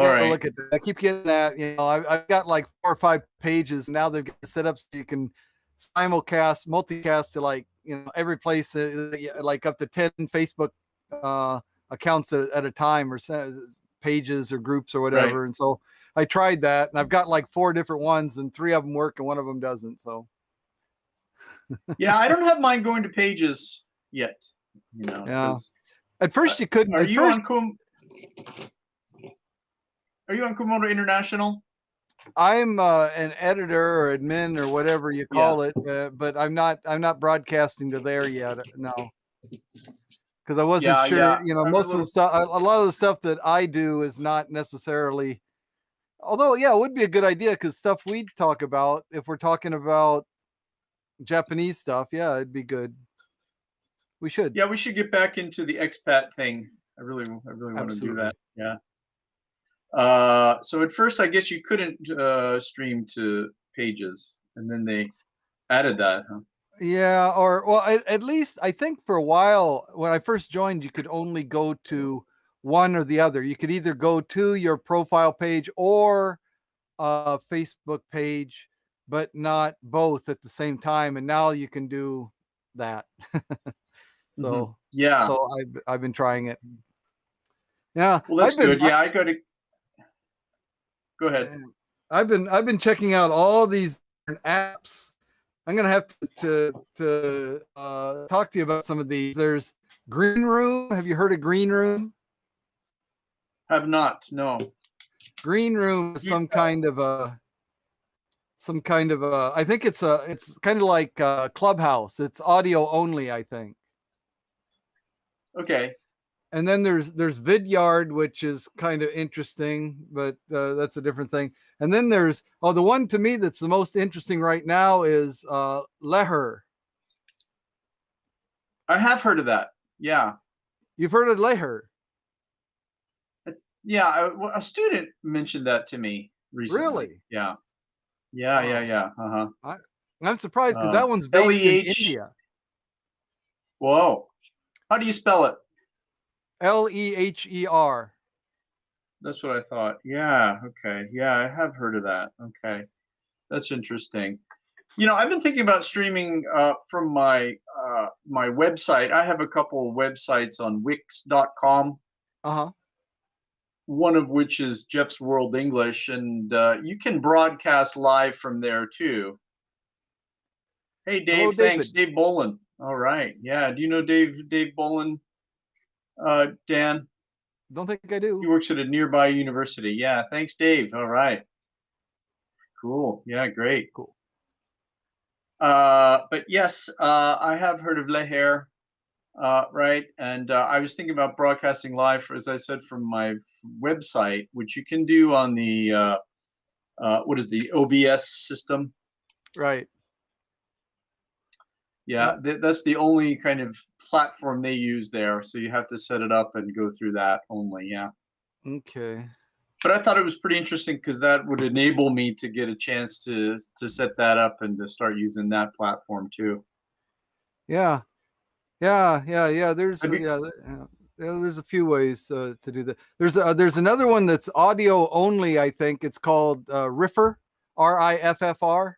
All gotta right. look at that. I keep getting that. I've got like 4 or 5 pages now. They've got set up so you can simulcast, multicast to like every place, like up to 10 Facebook uh, accounts at a time, or pages or groups or Right. whatever. And so I tried that, and I've got like 4 different ones, and 3 of them work, and one of them doesn't. So Yeah, I don't have mine going to pages yet. yeah, Because at first you couldn't. are At you first, on Kumodo International? I'm an editor or admin or whatever you Yeah. call it, but I'm not. I'm not broadcasting to there yet. No, because I wasn't Yeah, sure. yeah. I'm a Most of the little. stuff, a lot of the stuff that I do is not necessarily. Although, yeah, it would be a good idea because stuff we talk about, if we're talking about Japanese stuff, yeah, it'd be good. We should. Yeah, we should get back into the expat thing. I really want to do Absolutely. that. Yeah. So at first, I guess you couldn't stream to pages, and then they added that, huh? Yeah, or well, at least I think for a while when I first joined, you could only go to one or the other. You could either go to your profile page or a Facebook page, but not both at the same time. And now you can do that. Hmm. So, Yeah. so I've been trying it. Yeah, Well, that's good. Yeah, I got to go ahead. I've been checking out all these different apps. I'm gonna have to talk to you about some of these. There's Green Room. Have you heard of Green Room? Have not. No. Green Room is You, some kind of a. I think it's kind of like Clubhouse. It's audio only, I think. okay. And then there's Vidyard, which is kind of interesting, but that's a different thing. And then there's the one to me that's the most interesting right now is Leher. I have heard of that. Yeah. You've heard of Leher? Yeah. A student mentioned that to me recently. Really? Yeah. Yeah. Yeah. Wow. Yeah. Uh-huh. I'm surprised because that one's based in LEH. India. Whoa. How do you spell it? Leher. That's what I thought. Yeah. Okay. Yeah, I have heard of that. Okay. That's interesting. I've been thinking about streaming from my website. I have a couple of websites on Wix.com, Uh huh. one of which is Jeff's World English, and you can broadcast live from there too. Hey, Hello, Dave. Thanks, David. Dave Bolin. All right. Yeah. Do you know Dave Bolin, Dan? Don't think I He do. works at a nearby university. Yeah. Thanks, Dave. All right. Cool. Yeah. Great. Cool. But yes, I have heard of Leher, right? And I was thinking about broadcasting live, as I said, from my website, which you can do on the what is the OBS system? Right. Yeah, Yep. that's the only kind of platform they use there. So you have to set it up and go through that only. Yeah. Okay. But I thought it was pretty interesting because that would enable me to get a chance to set that up and to start using that platform too. Yeah. Yeah. Yeah. Yeah. There's Have you, there's a few ways to do that. There's another one that's audio only. I think it's called Riffer, Riffr.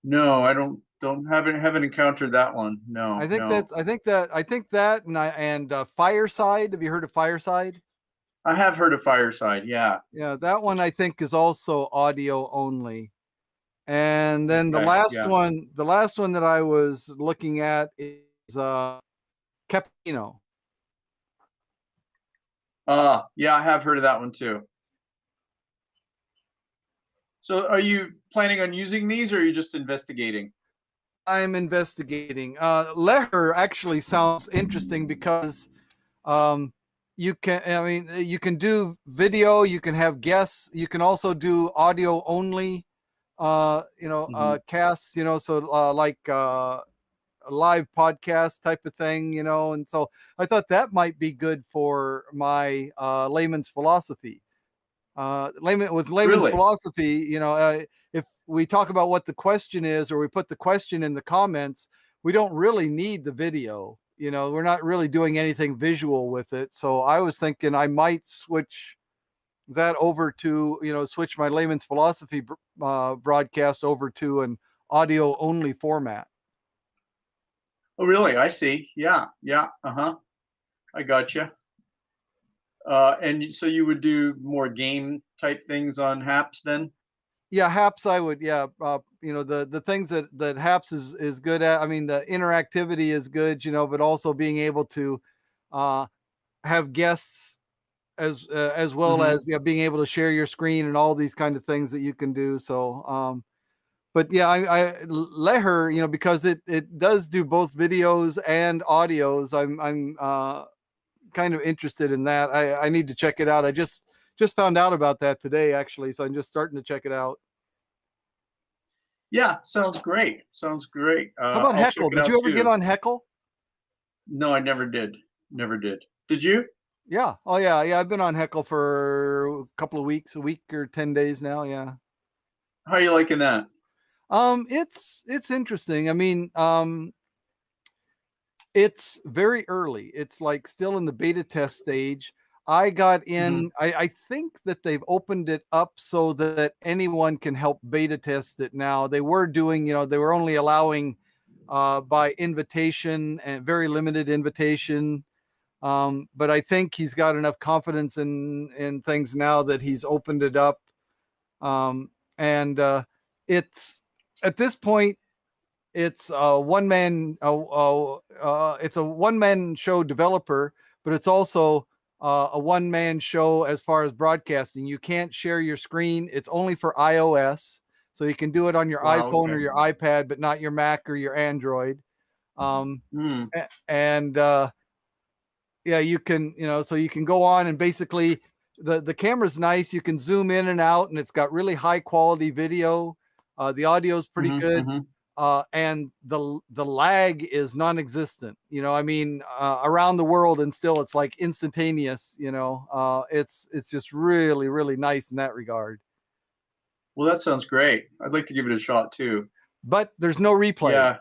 no, I don't haven't encountered that one. No, no. I think that and Fireside. Have you heard of Fireside? I have heard of Fireside. Yeah. Yeah, that one I think is also audio only. And then Okay. Yeah. the last one that I was looking at is Capino. Yeah, I have heard of that one too. So are you planning on using these or are you just investigating? I'm investigating. Leher actually sounds interesting because um, you can do video, you can have guests, you can also do audio only, Hmm. casts, so like a live podcast type of thing, and so I thought that might be good for my layman's philosophy. Layman's Really? philosophy, if we talk about what the question is, or we put the question in the comments, we don't really need the video. You know, we're not really doing anything visual with it. So I was thinking I might switch that over to, you know, switch my layman's philosophy broadcast over to an audio only format. Oh, really? I see. Yeah, yeah. Uh-huh. I gotcha. And so you would do more game type things on Haps then? Yeah, Haps I would, yeah, you know, the things that Haps is good at. I mean, the interactivity is good, you know, but also being able to uh have guests as well Hmm. as, yeah, being able to share your screen and all these kind of things that you can do. So but yeah, let her, you know, because it does do both videos and audios. I'm kind of interested in that. I need to check it out. I just found out about that today actually, so I'm just starting to check it out. Yeah, sounds great. Sounds great. How about I'll check Heckle? it Did out you ever get too. on Heckle? No, I never did. Never did. Did you? Yeah. Oh yeah, yeah. I've been on Heckle for a couple of weeks, a week or 10 days now. Yeah. How are you liking that? It's interesting. I mean, it's very early. It's like still in the beta test stage. I got Hmm. in, I think that they've opened it up so that anyone can help beta test it now. They were doing, you know, they were only allowing by invitation and very limited invitation. But I think he's got enough confidence in things now that he's opened it up. And it's at this point it's a one man it's a one man show developer, but it's also a one man show as far as broadcasting. You can't share your screen. It's only for iOS, so you can do it on your Wow. iPhone or Okay. your iPad, but not your Mac or your Android. Um, Hmm. and yeah, you can, you know, so you can go on and basically the camera's nice. You can zoom in and out, and it's got really high quality video. The audio is pretty Hmm. good, Hmm. and the lag is non-existent. You know, I mean, around the world, and still it's like instantaneous. You know, it's just really really nice in that regard. Well, that sounds great. I'd like to give it a shot too. But there's no replays. Yeah.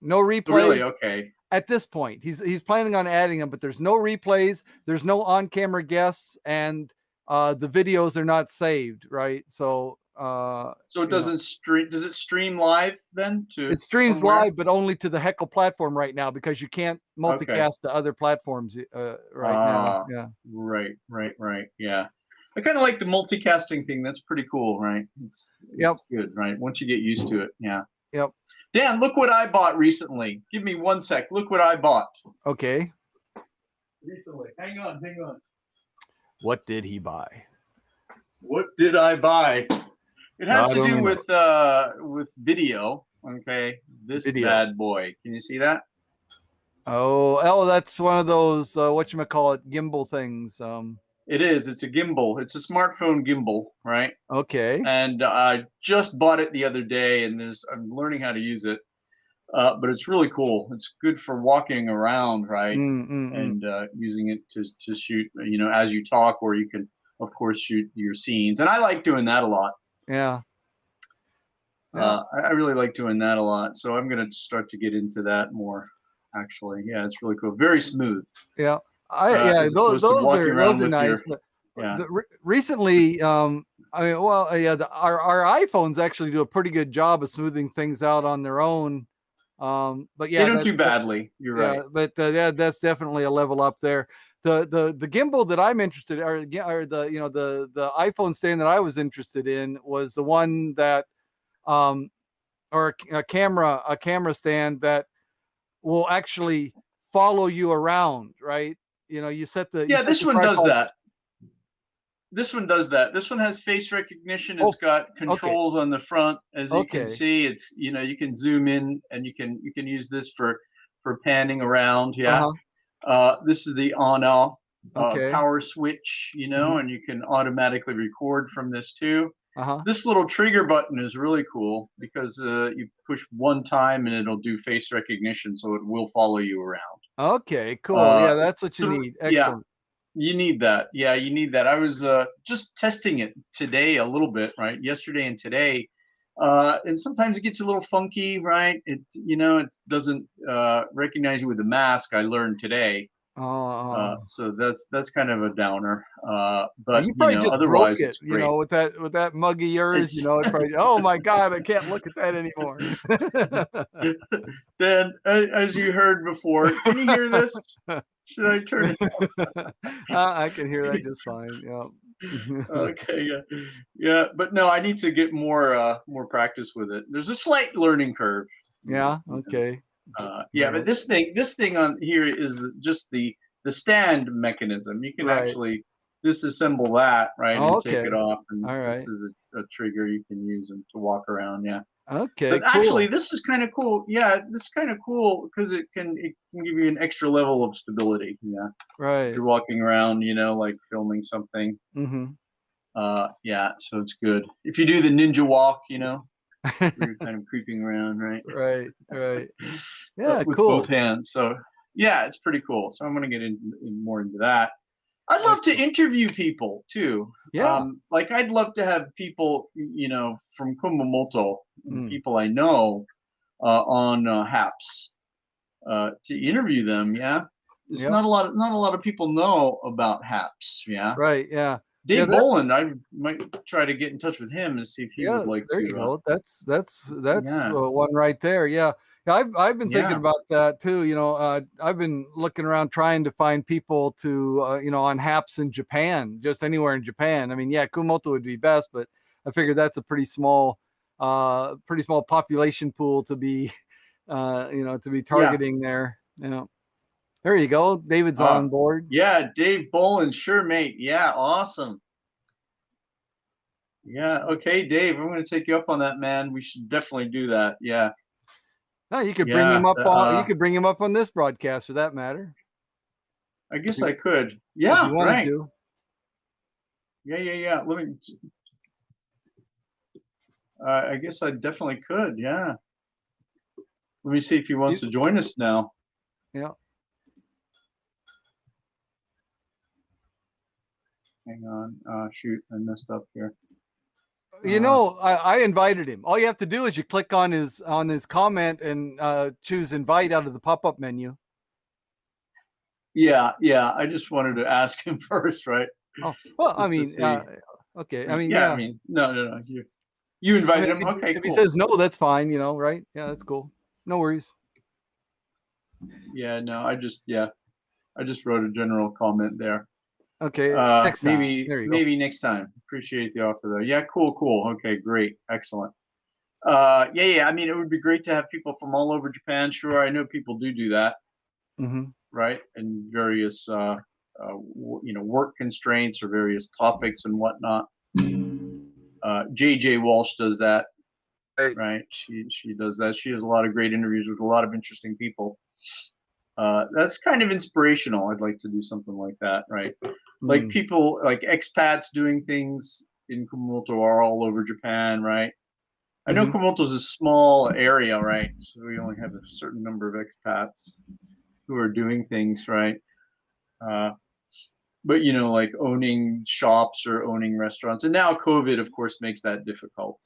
No Really? replays Okay. at this point. He's planning on adding them, but there's no replays, there's no on-camera guests, and the videos are not saved, right? So So it you know, doesn't stream. Does it stream live then to it streams somewhere? live, but only to the Heckle platform right now because you can't Okay. multicast to other platforms right now. Ah, Yeah. right, right, right. Yeah. I kind of like the multicasting thing. That's pretty cool, right? Yep. It's good, right? Once you get used to it. Yeah. Yep. Dan, look what I bought recently. Give me one sec. Look what I bought Okay. recently. Hang on, hang on. What did he buy? What did I buy? It has God to do only knows. with video. Okay. This Video. bad boy. Can you see that? Oh, that's one of those whatchamacallit gimbal things. It is. It's a gimbal. It's a smartphone gimbal, right? Okay. And I just bought it the other day, and I'm learning how to use it. But it's really cool. It's good for walking around, right? Mm, mm, mm. And using it to shoot, as you talk, or you can, of course, shoot your scenes. And I like doing that a lot. Yeah. Yeah. I really like doing that a lot. So I'm going to start to get into that more. Actually, yeah, it's really cool. Very smooth, Yeah. Yeah, as opposed to walking those around are with nice. your, But yeah. recently, I mean, well, yeah, our iPhones actually do a pretty good job of smoothing things out on their own. But They yeah, don't do badly. You're right. yeah, but yeah, that's definitely a level up there. The gimbal that I'm interested, or the, you know, the iPhone stand that I was interested in was the one that, um, or a camera stand that will actually follow you around, right? You know, you Yeah, set this the one does tripod. that. This one does that. This one has face recognition. Oh, It's got okay, controls on the front, as you can okay, see. It's, you can zoom in, and you can use this for panning around. uh Yeah. huh, This is the on off okay, power switch, hmm, and you can automatically record from this too. uh huh. This little trigger button is really cool because you push one time and it'll do face recognition, so it will follow you around. Okay, cool. Uh, Yeah, that's what you need. yeah, Excellent. you need that. Yeah, you need that. I was just testing it today a little bit, right? Yesterday and today, And sometimes it gets a little funky, right? It doesn't recognize you with the mask. I learned today, Oh, so that's kind of a downer. But you probably just broke otherwise it, it's great. with that mug of yours. It's It probably. Oh my God, I can't look at that anymore. Dan, as you heard before, can you hear this? Should I turn it? I can hear that just fine. Yeah. Okay, yeah, yeah, but no, I need to get more practice with it. There's a slight learning curve. Yeah. Okay. Yeah, Right. but this thing on here is just the stand mechanism. You can Right. actually disassemble that, right, Oh, and take okay. it off, and All this right. is a trigger you can use to walk around. Yeah. Okay. But actually, Cool. this is kind of cool. Yeah, this is kind of cool because it can give you an extra level of stability. Yeah, if Right. you're walking around, like filming something. Mm-hmm. Yeah, so it's good. If you do the ninja walk, where you're kind of creeping around, right, Right. Right. Yeah. with both Cool. hands. So yeah, it's pretty cool. So I'm gonna get more into that. I'd love to Excellent. interview people too. Yeah. Like I'd love to have people, from Kumamoto, Mm. people I know, on HAPS, to interview them. Yeah, it's Yep. not a lot of people know about HAPS. Yeah, Right. Yeah. Yeah. Dave That's Boland, I might try to get in touch with him and see if he Yeah, would like there you to. go. That's Yeah, one right there. Yeah. Yeah, I've been thinking yeah, about that too. I've been looking around trying to find people to on HAPS in Japan, just anywhere in Japan. I mean, yeah, Kumoto would be best, but I figured that's a pretty small population pool to be to be yeah. targeting there. There you go. David's Uh, on board. yeah, Dave Boland, sure, mate. Yeah, awesome. Yeah, okay, Dave, I'm going to take you up on that, man. We should definitely do that. Yeah, No, yeah. you could bring him up on this broadcast for that matter. I guess I could. If Yeah, you wanted right. to. Yeah, yeah, yeah. Let me. I guess I definitely could. Yeah. Let me see if he wants You, to join us now. yeah. Hang on. Shoot, I messed up here. I invited him. All you have to do is you click on his comment and choose invite out of the pop-up menu. Yeah, yeah. I just wanted to ask him first, right? Oh, well, I Just to mean, see. okay. I mean, Yeah, I yeah. mean, no, no, no. You I mean, invited him. Okay, if he cool. says no, that's fine, right? Yeah, that's cool. No worries. Yeah, no, I just wrote a general comment there. Okay, next time. There you go. Maybe next time. Appreciate the offer though. Yeah, cool, cool. Okay, great, excellent. Yeah, yeah. I mean, it would be great to have people from all over Japan. Sure, I know people do that, Hmm. right? And various, work constraints or various topics and whatnot. JJ Walsh does that, Right. right? She does that. She has a lot of great interviews with a lot of interesting people. That's kind of inspirational. I'd like to do something like that, right? Like Mm. people, like expats doing things in Kumamoto are all over Japan, right? I know Hmm. Kumamoto's a small area, right? So we only have a certain number of expats who are doing things, right? Uh, but like owning shops or owning restaurants, and now COVID, of course, makes that difficult.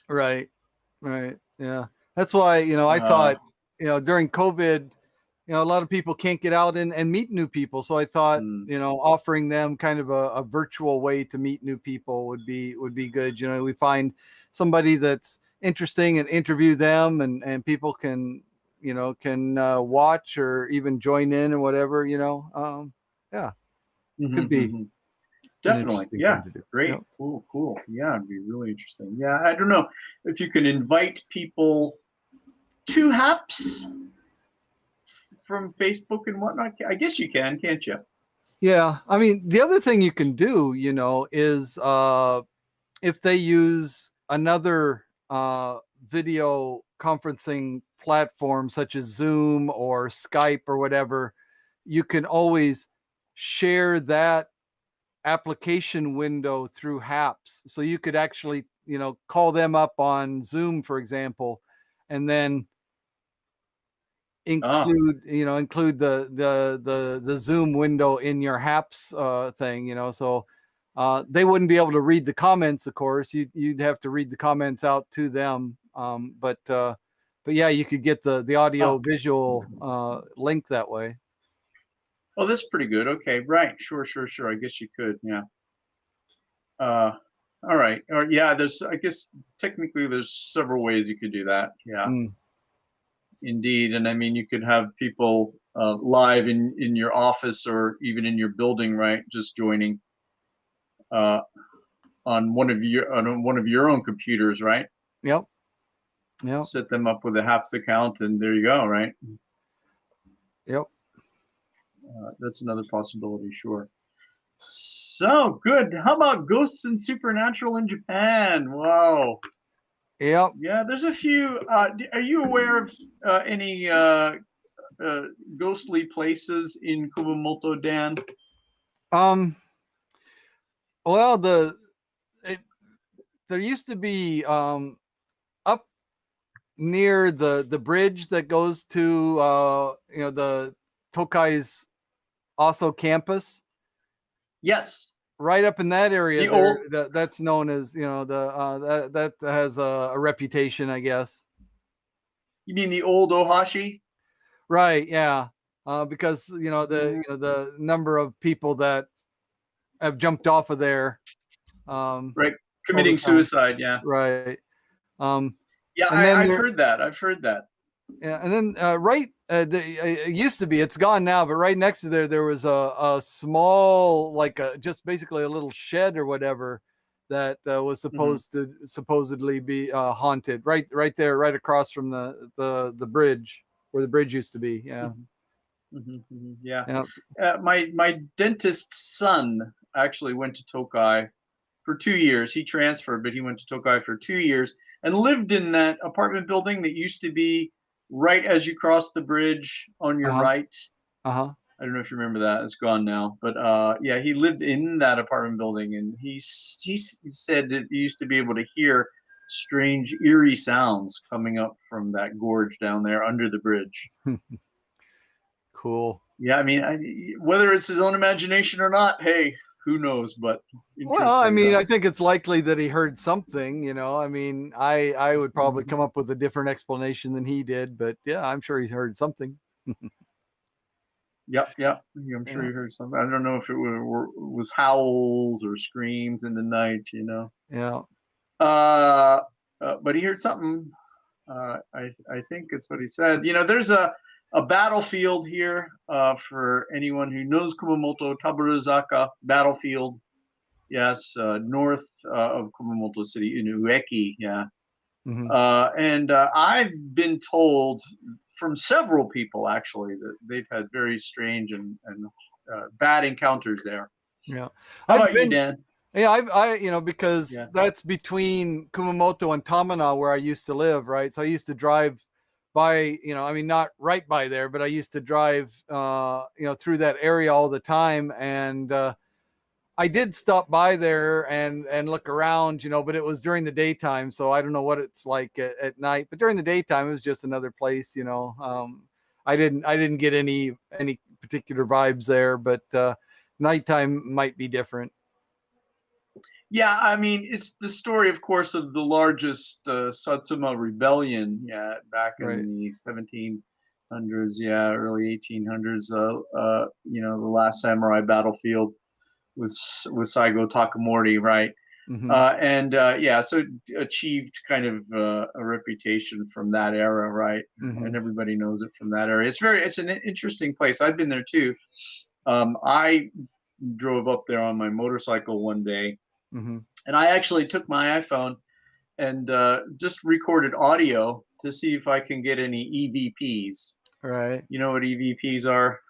Right. Right. Yeah. That's why, I Uh, thought, during COVID, a lot of people can't get out and meet new people. So I thought, mm, offering them kind of a virtual way to meet new people would be good. We find somebody that's interesting and interview them, and people can watch or even join in or whatever. Yeah, could mhm, be mhm. an Definitely. interesting Yeah. thing to do. Great. Yep. Cool. Cool. Yeah. It'd be really interesting. Yeah. I don't know if you can invite people to HAPS from Facebook and whatnot. I guess you can, can't you? Yeah. I mean, the other thing you can do, is if they use another video conferencing platform such as Zoom or Skype or whatever, you can always share that application window through HAPS. So you could actually, call them up on Zoom, for example, and then Ah, include the Zoom window in your HAPS thing. So They wouldn't be able to read the comments, of course. You'd have to read the comments out to them. But yeah, you could get the audio Oh. visual link that way. Oh, that's pretty good. Okay, right. Sure. I guess you could. Yeah. All right. Or yeah, I guess technically there's several ways you could do that. Yeah, Mm. indeed. And I mean, you could have people live in your office or even in your building, right? Just joining on one of your own computers, right? Yep. Set them up with a HAPS account, and there you go, right? Yep. That's another possibility, sure. So good. How about Ghosts and Supernatural in Japan? Whoa. Yep. Yeah, there's a few. Are you aware of any ghostly places in Kumamoto, Dan? Well, there used to be up near the bridge that goes to the Tokai's Aso campus. Yes. Right up in that area, The that's known as that has a reputation, I guess. You mean the old Ohashi? Right. Yeah. Because the number of people that have jumped off of there. Right. Committing suicide. Yeah. Right. Yeah, and then I've heard that. Yeah, and then it used to be, it's gone now, but right next to there was a small, like just basically a little shed or whatever that was supposedly be haunted. Right there, right across from the bridge where the bridge used to be. Yeah. Yeah. My dentist's son actually went to Tokai for 2 years. He transferred, but he went to Tokai for 2 years and lived in that apartment building that used to be right as you cross the bridge on your right. I don't know if you remember that. It's gone now. But yeah, he lived in that apartment building, and he said that he used to be able to hear strange, eerie sounds coming up from that gorge down there under the bridge. Cool. Yeah, I mean, whether it's his own imagination or not, hey, who knows? But well, I mean, I think it's likely that he heard something. I mean, I would probably come up with a different explanation than he did, but yeah, I'm sure he's heard something. Yep. I'm sure he heard something. I don't know if it was howls or screams in the night. Yeah. But he heard something. I think it's what he said. There's a battlefield here for anyone who knows Kumamoto, Taburuzaka battlefield. Yes, north of Kumamoto City in Ueki. Yeah. And I've been told from several people actually that they've had very strange and bad encounters there. Yeah. How about you, Dan? Yeah, because that's between Kumamoto and Tamana where I used to live, right? So I used to drive by, I mean, not right by there, but I used to drive, through that area all the time. And I did stop by there and look around, but it was during the daytime. So I don't know what it's like at night, but during the daytime, it was just another place, I didn't get any particular vibes there, but nighttime might be different. Yeah, I mean, it's the story, of course, of the largest Satsuma rebellion, back in the 1700s, early 1800s, the last samurai battlefield with Saigo Takamori, right? So it achieved kind of a reputation from that era, right? And everybody knows it from that area. It's an interesting place. I've been there too. I drove up there on my motorcycle one day, and I actually took my iPhone and just recorded audio to see if I can get any EVPs. Right. You know what EVPs are?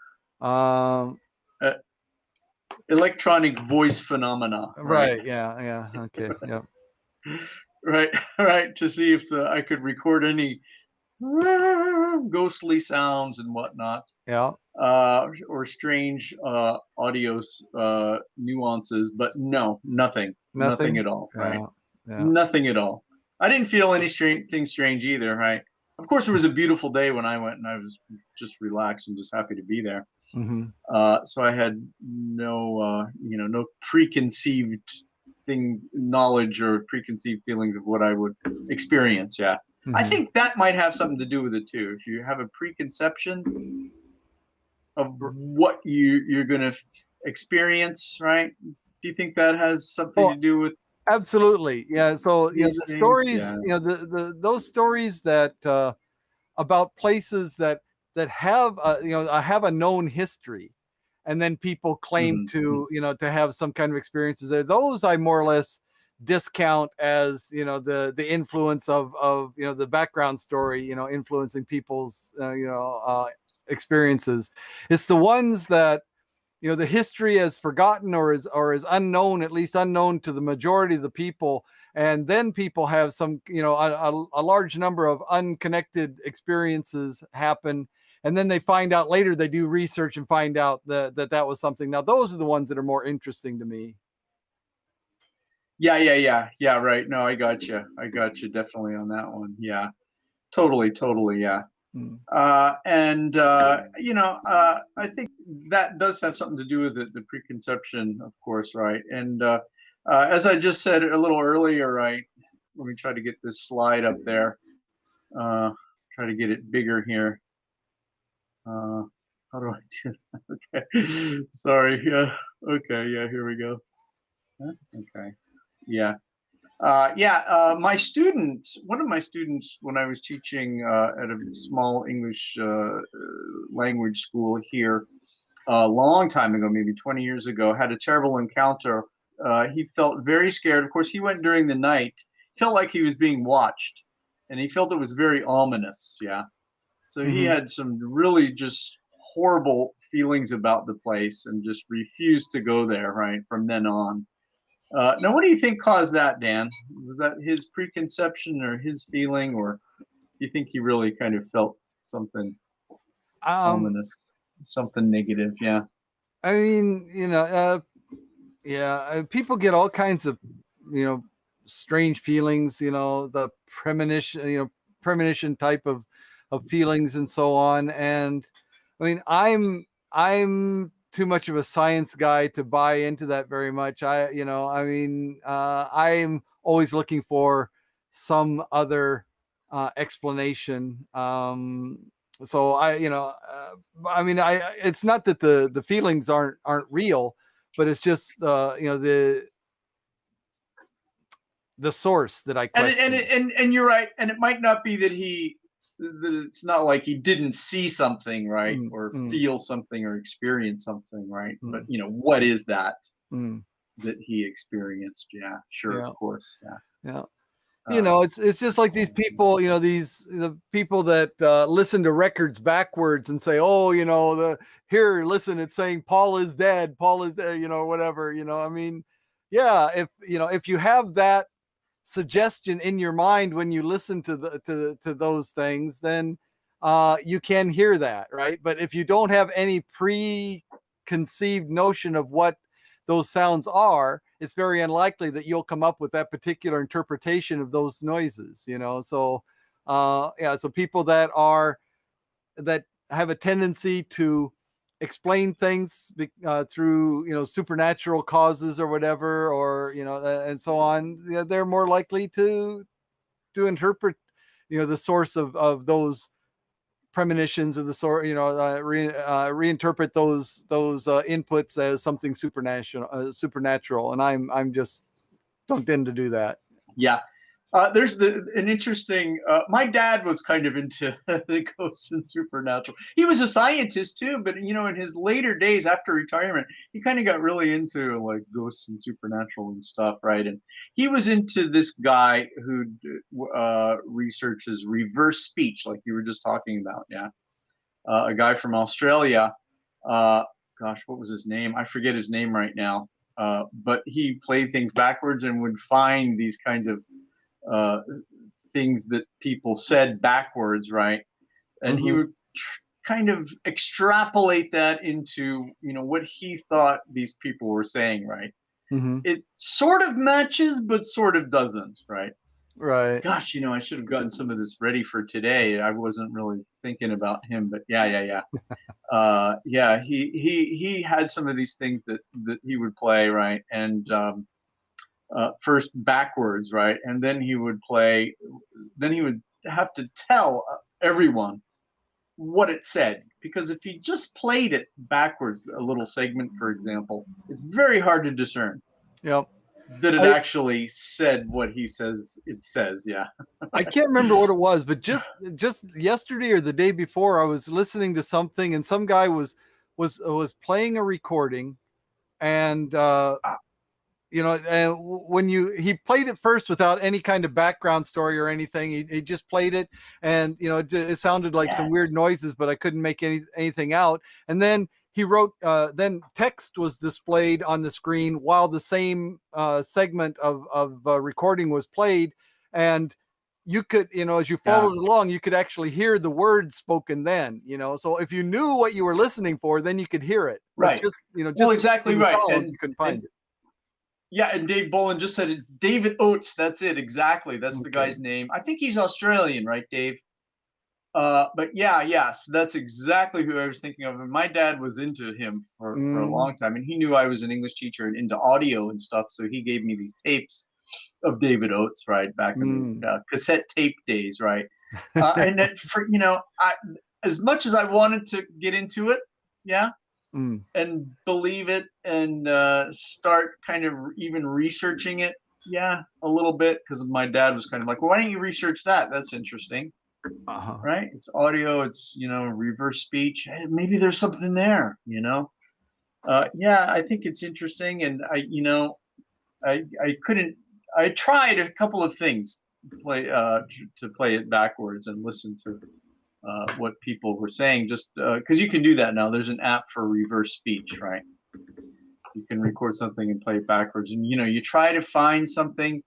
Electronic voice phenomena. Right. Yeah. Okay. Yep. Right. To see if I could record any ghostly sounds and whatnot. Yeah. Or strange audio nuances, but no, nothing at all. Right. Yeah. Nothing at all. I didn't feel anything strange either. Right. Of course, it was a beautiful day when I went, and I was just relaxed and just happy to be there. Hmm. So I had no, no preconceived things, knowledge or preconceived feelings of what I would experience. Yeah. I Hmm. think that might have something to do with it too. If you have a preconception of what you're going to experience, right? Do you think that has something to Well, do with absolutely. Yeah. So, these the things? Yeah. stories, those stories that, about places that have, have a known history, and then people claim Hmm. to have some kind of experiences there. Those I more or less discount as, the influence of the background story, influencing people's, experiences. It's the ones that, the history is forgotten, or is unknown, at least unknown to the majority of the people, and then people have some, a large number of unconnected experiences happen, and then they find out later, they do research and find out that was something. Now those are the ones that are more interesting to me. Yeah. Right. No, I got you. I got you definitely on that one. Yeah. Totally. Totally. Yeah. Mm. I think that does have something to do with it, the preconception, of course, right? And as I just said a little earlier, right? Let me try to get this slide up there. Uh, Try to get it bigger here. Uh, how do I do that? Okay. Sorry. Yeah. Okay. Yeah. Here we go. Huh? Okay. Yeah. My student, one of my students, when I was teaching at a small English language school here a long time ago, maybe 20 years ago, had a terrible encounter. He felt very scared. Of course, he went during the night, felt like he was being watched, and he felt it was very ominous. Yeah. So he Hmm. had some really just horrible feelings about the place and just refused to go there, right, from then on. Now, what do you think caused that, Dan? Was that his preconception or his feeling, or do you think he really kind of felt something um ominous, something negative? Yeah. I mean, yeah, people get all kinds of, you know strange feelings, the premonition type of feelings and so on. And I mean, I'm too much of a science guy to buy into that very much. I'm always looking for some other explanation. So I mean, I it's not that the feelings aren't real, but it's just, the source that I question. And you're right. And it might not be that it's not like he didn't see something, right, Mm, or mm, feel something or experience something, right? But mm, what is that mm. that he experienced? Yeah, sure, of Yeah, course. Yeah. yeah. Uh, It's just like these people, these the people that listen to records backwards and say, "Oh, here, listen, it's saying Paul is dead, Paul is dead," whatever. I mean, yeah, if you have that suggestion in your mind when you listen to those things, then you can hear that, right? But if you don't have any preconceived notion of what those sounds are, it's very unlikely that you'll come up with that particular interpretation of those noises. So yeah, so people that have a tendency to explain things through supernatural causes or whatever, or and so on, they're more likely to interpret the source of those premonitions, of the sort, reinterpret those inputs as something supernatural, and I'm just don't tend to do that. yeah. There's an interesting. My dad was kind of into the ghosts and supernatural. He was a scientist too, but in his later days after retirement, he kind of got really into like ghosts and supernatural and stuff, right? And he was into this guy who researches reverse speech, like you were just talking about. Yeah, a guy from Australia. Uh, Gosh, what was his name? I forget his name right now. But he played things backwards and would find these kinds of uh, things that people said backwards, right? And he Hmm. would kind of extrapolate that into what he thought these people were saying, right? Hmm. It sort of matches, but sort of doesn't, right? Right. Gosh, I should have gotten some of this ready for today. I wasn't really thinking about him, but yeah. Yeah, he had some of these things that he would play, right? And first backwards, right? And then he would have to tell everyone what it said, because if he just played it backwards, a little segment, for example, it's very hard to discern Yep. that it I, actually said what he says it says. Yeah. I can't remember what it was, but just yesterday or the day before, I was listening to something, and some guy was playing a recording, and and when he played it first without any kind of background story or anything. He just played it, and it sounded like some Yes. weird noises, but I couldn't make anything out. And then he wrote, then text was displayed on the screen while the same segment of recording was played, and you could, as you followed along, you could actually hear the words spoken then. So if you knew what you were listening for, then you could hear it. But Right. just Well, exactly the right. sounds, you couldn't find it. Yeah, and Dave Bolin just said it. David Oates, that's it, exactly. That's the guy's name. I think he's Australian, right, Dave? But yes, that's exactly who I was thinking of. And my dad was into him for a long time, and he knew I was an English teacher and into audio and stuff, so he gave me these tapes of David Oates, right, back in the cassette tape days, right? And that as much as I wanted to get into it, and believe it, and start kind of even researching it, a little bit, because my dad was kind of like, well, why don't you research that? That's interesting. Right? It's audio, it's reverse speech. Hey, maybe there's something there. I think it's interesting, and I couldn't. I tried a couple of things to play it backwards and listen to what people were saying, just because you can do that now. There's an app for reverse speech, right? You can record something and play it backwards, and you try to find something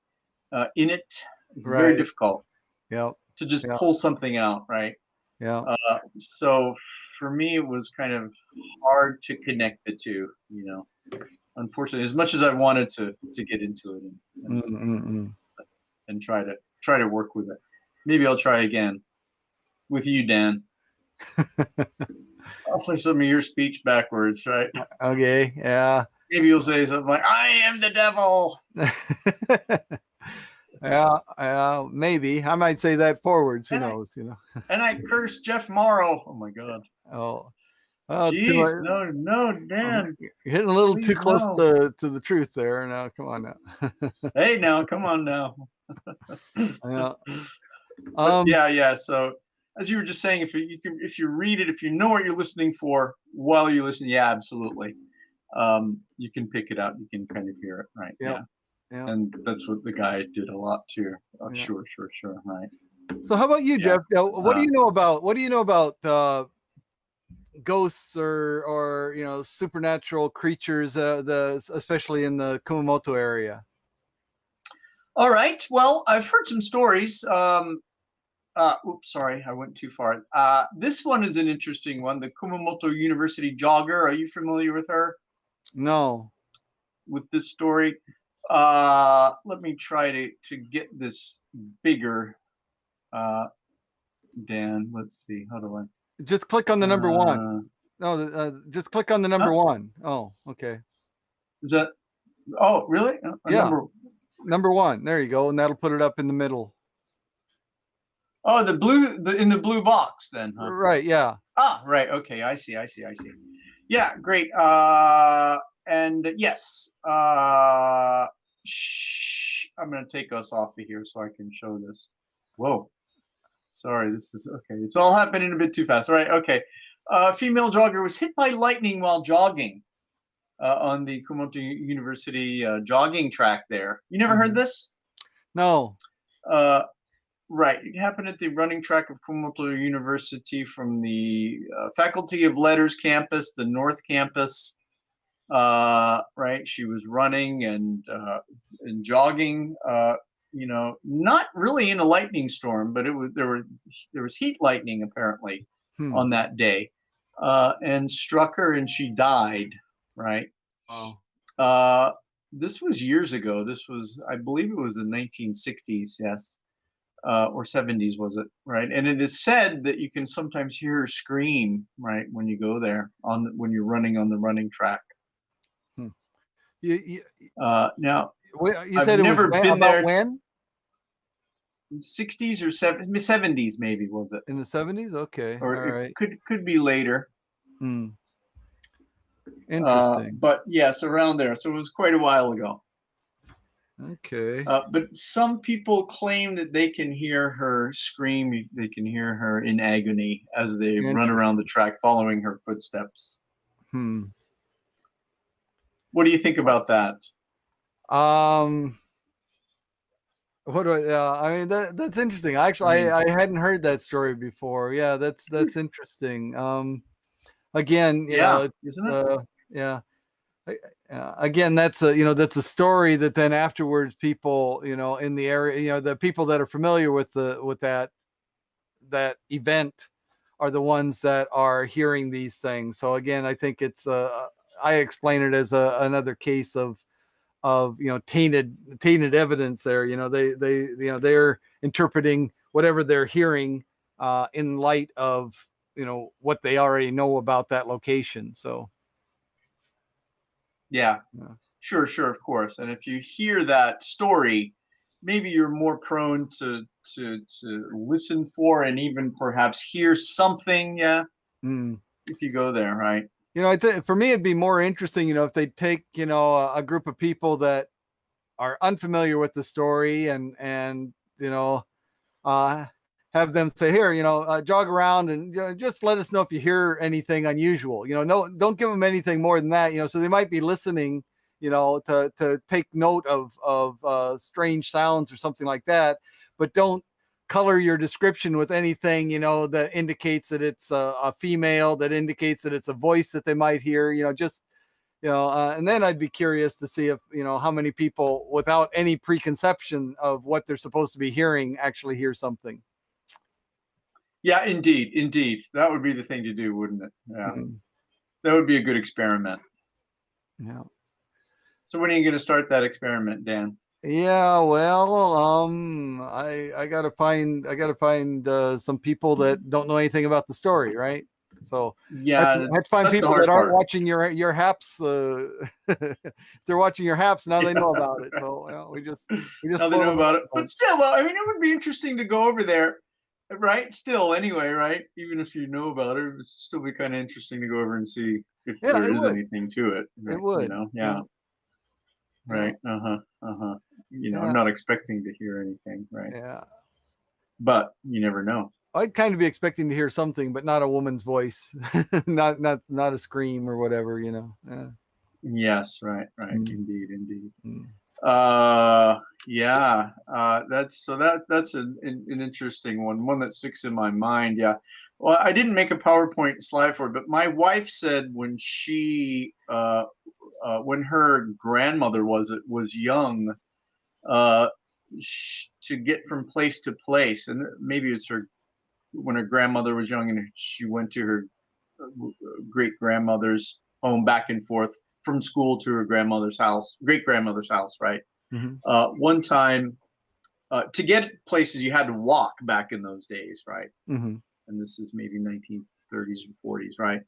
in it. It's very difficult. Yep. To just pull something out, right? Yeah. So for me, it was kind of hard to connect the two. Unfortunately, as much as I wanted to get into it and try to work with it. Maybe I'll try again with you, Dan. I'll play some of your speech backwards, right? Okay. Yeah. Maybe you'll say something like, "I am the devil." Yeah, maybe I might say that forwards. Who knows? And I curse Jeff Morrow. Oh my God. Oh, jeez, no, Dan. You're hitting a little too close to the truth there. Now, come on now. Hey, now, come on now. Yeah. So, as you were just saying, if you read it, if you know what you're listening for while you listen, absolutely. You can pick it out. You can kind of hear it, right? Yeah. And that's what the guy did a lot too. Sure, right. So how about you, Jeff? What do you know about ghosts or supernatural creatures, especially in the Kumamoto area? All right. Well, I've heard some stories. Oops, sorry, I went too far. This one is an interesting one. The Kumamoto University jogger. Are you familiar with her? No. With this story? Let me try to get this bigger. Dan, let's see. How do I? Just click on the number one. No, just click on the number one. Oh, okay. Is that? Oh, really? Number one. There you go, and that'll put it up in the middle. Oh, in the blue box, then. Huh? Right. Yeah. Ah, right. Okay. I see. Yeah. Great. And yes. I'm going to take us off of here so I can show this. Whoa. Sorry. This is okay. It's all happening a bit too fast. All right. Okay. Female jogger was hit by lightning while jogging on the Kumamoto University jogging track there. You never heard this? No. Right. It happened at the running track of Kumamoto University from the Faculty of Letters campus, the North Campus. Right. She was running and jogging, not really in a lightning storm, but there was heat lightning apparently on that day, and struck her and she died. Right. Wow. this was years ago. This was, I believe it was the 1960s, yes, or 70s, was it? Right. And it is said that you can sometimes hear her scream, right, when you go there when you're running on the running track. Hmm. You, Now, you I've said it was never been about there. when? 60s or 70s, maybe, was it? In the 70s? Okay. Or All it right. could be later. Hmm. Interesting. But yes, around there. So it was quite a while ago. Okay. But some people claim that they can hear her scream. They can hear her in agony as they run around the Interesting. track following her footsteps. Hmm. What do you think about that? Um, what do I, yeah, I mean that's interesting. I Actually, mean, I hadn't heard that story before. Yeah, that's interesting. Again, yeah, isn't it? yeah. Again, that's a that's a story that then afterwards people in the area, the people that are familiar with that event are the ones that are hearing these things. So again, I think it's I explain it as another case of tainted evidence there. They're interpreting whatever they're hearing in light of what they already know about that location. So Yeah, yeah. sure, of course. And if you hear that story, maybe you're more prone to listen for and even perhaps hear something. Yeah, Mm. if you go there, right? I think for me it'd be more interesting, if they take a group of people that are unfamiliar with the story and uh, have them say, here, jog around and just let us know if you hear anything unusual. No, don't give them anything more than that. So they might be listening, to take note of strange sounds or something like that, but don't color your description with anything that indicates that it's a female, that indicates that it's a voice that they might hear. Just and then I'd be curious to see if how many people without any preconception of what they're supposed to be hearing actually hear something. Yeah, indeed. That would be the thing to do, wouldn't it? Yeah, Mm, that would be a good experiment. yeah. So when are you going to start that experiment, Dan? Yeah, well, I gotta find some people that don't know anything about the story, right? So Yeah, I have to find that's the people that hard aren't part. watching your haps. If they're watching your haps now, they know about it. So we just Now they float know them. about it, but still, well, I mean, it would be interesting to go over there, right? Still, anyway, right? Even if you know about it, it would still be kind of interesting to go over and see if Yeah, there it is would. anything to it, It right? would. Yeah, Yeah, yeah, right. Uh-huh. I'm yeah, not expecting to hear anything, right? yeah. But you never know. I'd kind of be expecting to hear something, but not a woman's voice, not a scream or whatever. Yeah. Yes, right. Mm, Indeed. mm, Uh, yeah. That's an interesting one that sticks in my mind. Yeah. Well, I didn't make a PowerPoint slide for it, but my wife said when her grandmother was young, uh, to get from place to place, and maybe it's her when her grandmother was young and she went to her great grandmother's home back and forth from school to her great grandmother's house, right? mhm, One time, to get places, you had to walk back in those days, right? mhm, And this is maybe 1930s or 40s, right?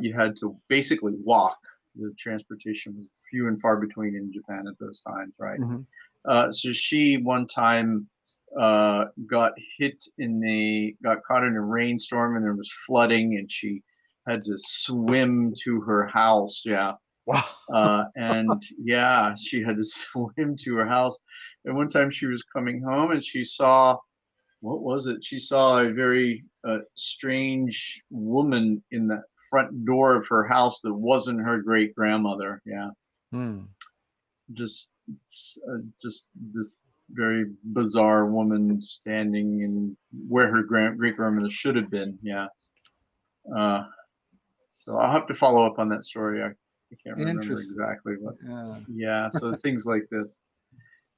You had to basically walk. The transportation was few and far between in Japan at those times, right? mhm. So she one time got caught in a rainstorm and there was flooding and she had to swim to her house. Yeah. Wow. And yeah, she had to swim to her house. And one time she was coming home and she saw, what was it? She saw a very strange woman in the front door of her house that wasn't her great grandmother. Yeah, Mm. just just this very bizarre woman standing in where her great grandmother should have been. Yeah. Uh, so I'll have to follow up on that story. I can't remember Interesting. exactly what. Yeah. Yeah. So things like this.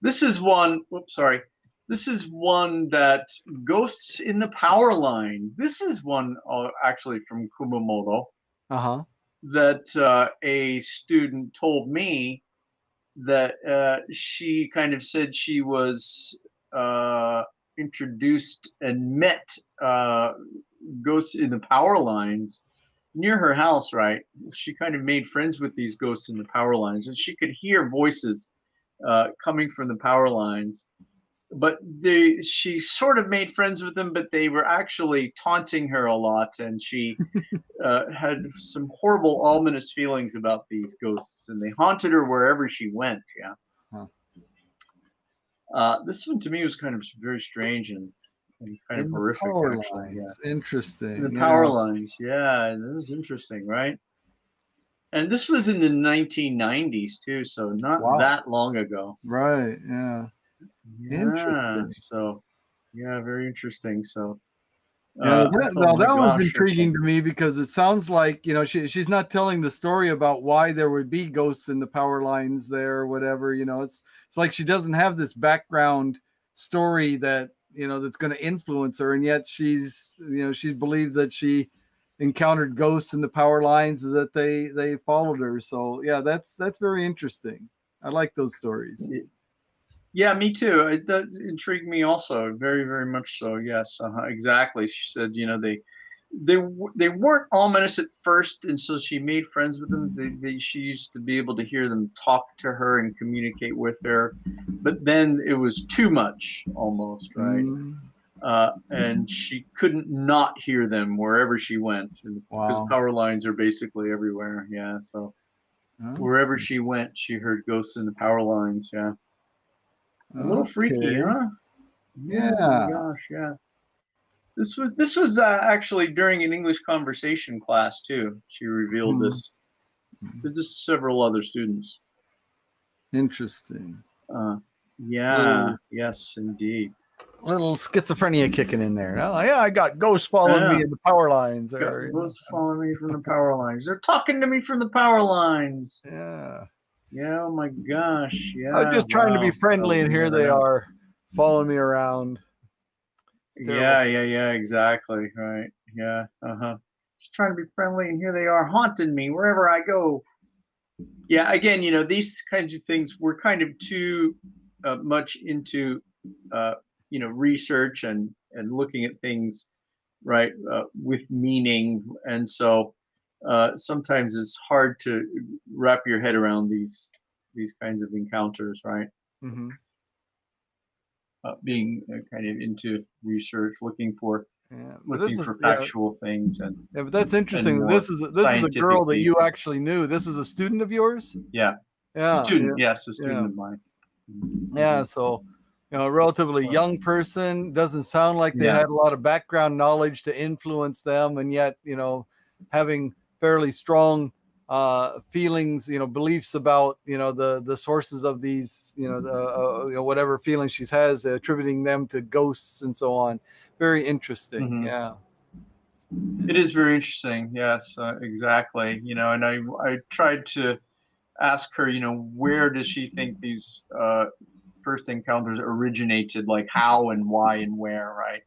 This is one. Whoops, sorry. This is one that ghosts in the power line. This is one actually from Kumamoto Uh-huh. that a student told me that she kind of said she was introduced and met ghosts in the power lines near her house, right? She kind of made friends with these ghosts in the power lines, and she could hear voices coming from the power lines. But she sort of made friends with them, but they were actually taunting her a lot, and she had some horrible, ominous feelings about these ghosts, and they haunted her wherever she went. Yeah. This one to me was kind of very strange and kind of In the horrific, power actually. Yeah. lines. Interesting. In the yeah. power lines. Yeah, that was interesting, right? And this was in the 1990s too, so not Wow. that long ago. Right. Yeah. Yeah. Interesting. So, yeah, very interesting. So, Yeah, I thought, now my that was gosh, intriguing okay. to me because it sounds like, she's not telling the story about why there would be ghosts in the power lines there or whatever. It's like she doesn't have this background story that, that's going to influence her, and yet she believed that she encountered ghosts in the power lines, that they followed her. So yeah, that's very interesting. I like those stories. Yeah, me too. That intrigued me also, very, very much so. Yes, exactly. She said, they weren't ominous at first, and so she made friends with them. She used to be able to hear them talk to her and communicate with her, but then it was too much, almost, right? Mm, And she couldn't not hear them wherever she went, because wow. power lines are basically everywhere. Yeah, so wherever she went, she heard ghosts in the power lines. Yeah. A little freaky, Okay. huh? Yeah, my Yeah. gosh, yeah. This was actually during an English conversation class too. She revealed Hmm. this to just several other students. Interesting. Uh, yeah, Little yes, indeed. little schizophrenia kicking in there. Oh, yeah, I got ghosts following Yeah, me in the power lines. got Or ghosts following me from the power lines. They're talking to me from the power lines. yeah, Yeah, oh my gosh, I was yeah, just trying to be wow. So friendly, and here yeah, they are following me around. It's terrible. yeah, exactly, right. Yeah, just trying to be friendly, and here they are haunting me wherever I go. Yeah, again, these kinds of things, we're kind of too much into research and looking at things, right, with meaning, and so sometimes it's hard to wrap your head around these kinds of encounters, right? Hmm. Being kind of into research, looking for Yeah, but this looking is for factual things yeah, but that's and interesting. more This is a scientific girl that you basis. actually knew. This is a student of yours. Yeah, Yeah, student, yeah, yes, a student yeah, of mine. yeah. Mhm. So, a relatively Well, young person, doesn't sound like they yeah. had a lot of background knowledge to influence them, and yet, having fairly strong feelings, beliefs about, the sources of these, whatever feelings she has, attributing them to ghosts and so on. Very interesting. Hmm. Yeah. It is very interesting. Yes, exactly. And I tried to ask her, where does she think these first encounters originated, like how and why and where, right?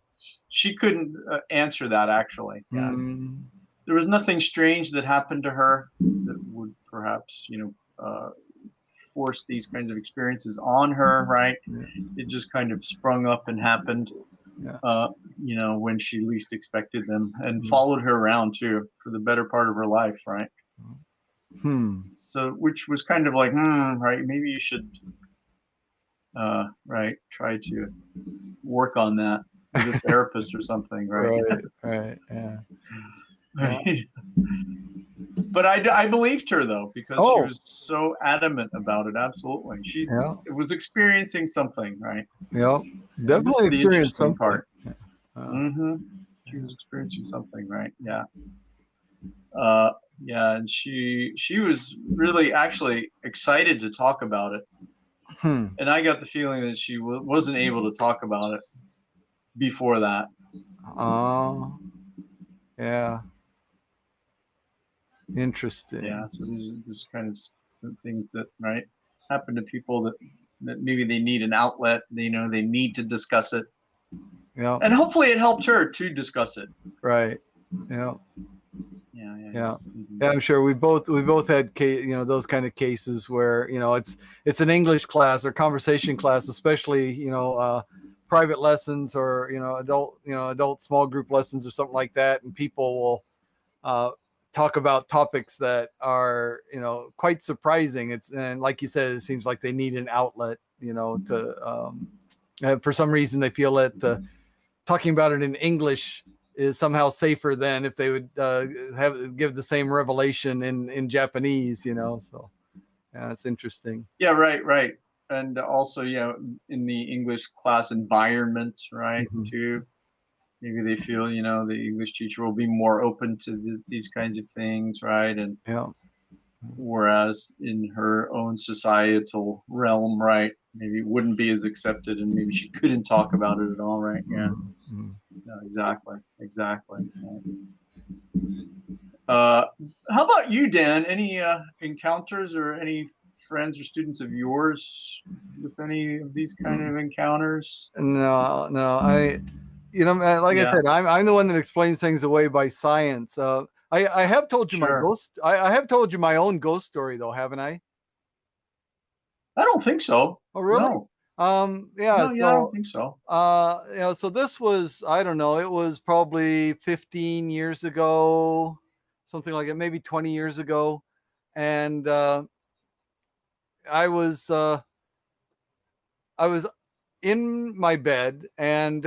She couldn't answer that, actually. Yeah, Mm, there was nothing strange that happened to her that would perhaps, force these kinds of experiences on her, right? yeah. It just kind of sprung up and happened, Yeah. uh, when she least expected them, and Mm. followed her around too for the better part of her life, right? Hmm. So, which was kind of like, right, maybe you should, right, try to work on that with a therapist or something, right? Right. Right. Yeah. Yeah. But I believed her, though, because she Oh. was so adamant about it. Absolutely, she Yeah. was experiencing something, right? Yeah. And this Definitely is the experienced interesting something. part. Uh, Hmm. She was experiencing something, right? Yeah. Uh, yeah, and she was really actually excited to talk about it, hmm. and I got the feeling that she wasn't able to talk about it before that. Oh. Yeah. Yeah, Interesting. so these are just kind of things that, right, happen to people that maybe they need an outlet. They need to discuss it, Yeah. and hopefully it helped her to discuss it. Right. Yeah. Yeah, yeah, yeah. Yeah. Mhm. Yeah, I'm sure we both had those kind of cases where it's an English class or conversation class, especially private lessons or adult small group lessons or something like that, and people will uh, talk about topics that are quite surprising. And like you said, it seems like they need an outlet, to for some reason they feel that talking about it in English is somehow safer than if they would give the same revelation in Japanese. So yeah, it's interesting. Yeah, right, right. And also, in the English class environment, right, Mhm. too. Maybe they feel, the English teacher will be more open to these kinds of things, right? And Yeah. whereas in her own societal realm, right, maybe it wouldn't be as accepted, and maybe she couldn't talk about it at all, right? Yeah, Mhm. Mhm. no, exactly, exactly. Right. Uh, how about you, Dan? Any encounters or any friends or students of yours with any of these kind of encounters? No, no, man, like I Yeah, said, I'm the one that explains things away by science. I have told you my sure. ghost. I have told you my own ghost story though, haven't I? I don't think so. Oh, really? No, Yeah. no, yeah, I don't So think so. so this was, I don't know, it was probably 15 years ago, something like it, maybe 20 years ago. And I was uh I was in my bed and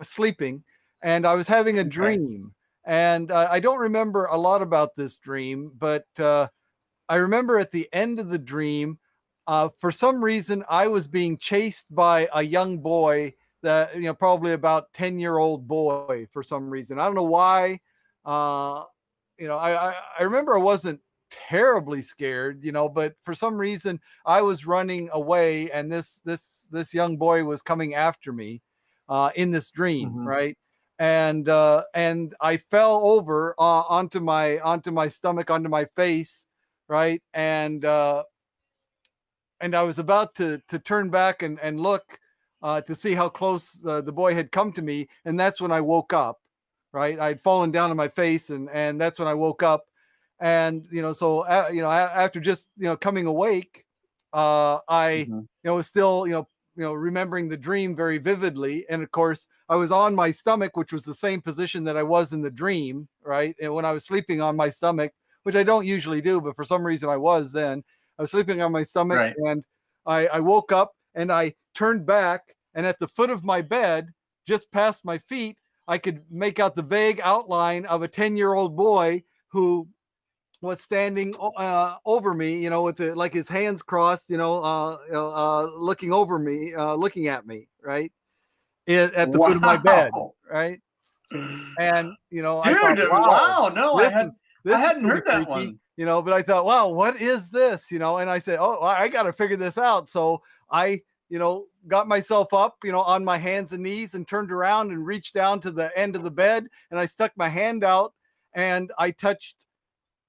sleeping, and I was having a Okay. dream. And I don't remember a lot about this dream, but I remember at the end of the dream, for some reason, I was being chased by a young boy that, probably about 10-year-old boy for some reason. I don't know why. Uh, I remember I wasn't terribly scared, but for some reason I was running away, and this young boy was coming after me in this dream, Hmm. right? And I fell over onto my stomach, onto my face, right? And I was about to turn back and look to see how close the boy had come to me, and that's when I woke up. Right, I'd fallen down on my face, and that's when I woke up. And so after just coming awake, I Hmm. was still remembering the dream very vividly. And of course, I was on my stomach, which was the same position that I was in the dream, right? And when I was sleeping on my stomach, which I don't usually do, but for some reason I was then. I was sleeping on my stomach, Right. and I woke up and I turned back, and at the foot of my bed, just past my feet, I could make out the vague outline of a 10-year-old boy who was standing over me, with like his hands crossed, looking over me, looking at me, right, at the foot of my bed, Wow. right. And I thought, Dude, wow, wow. No, this is I this is hadn't pretty heard that freaky, one. but I thought, wow, what is this? And I said, oh, I got to figure this out. So I, got myself up, on my hands and knees, and turned around and reached down to the end of the bed, and I stuck my hand out, and I touched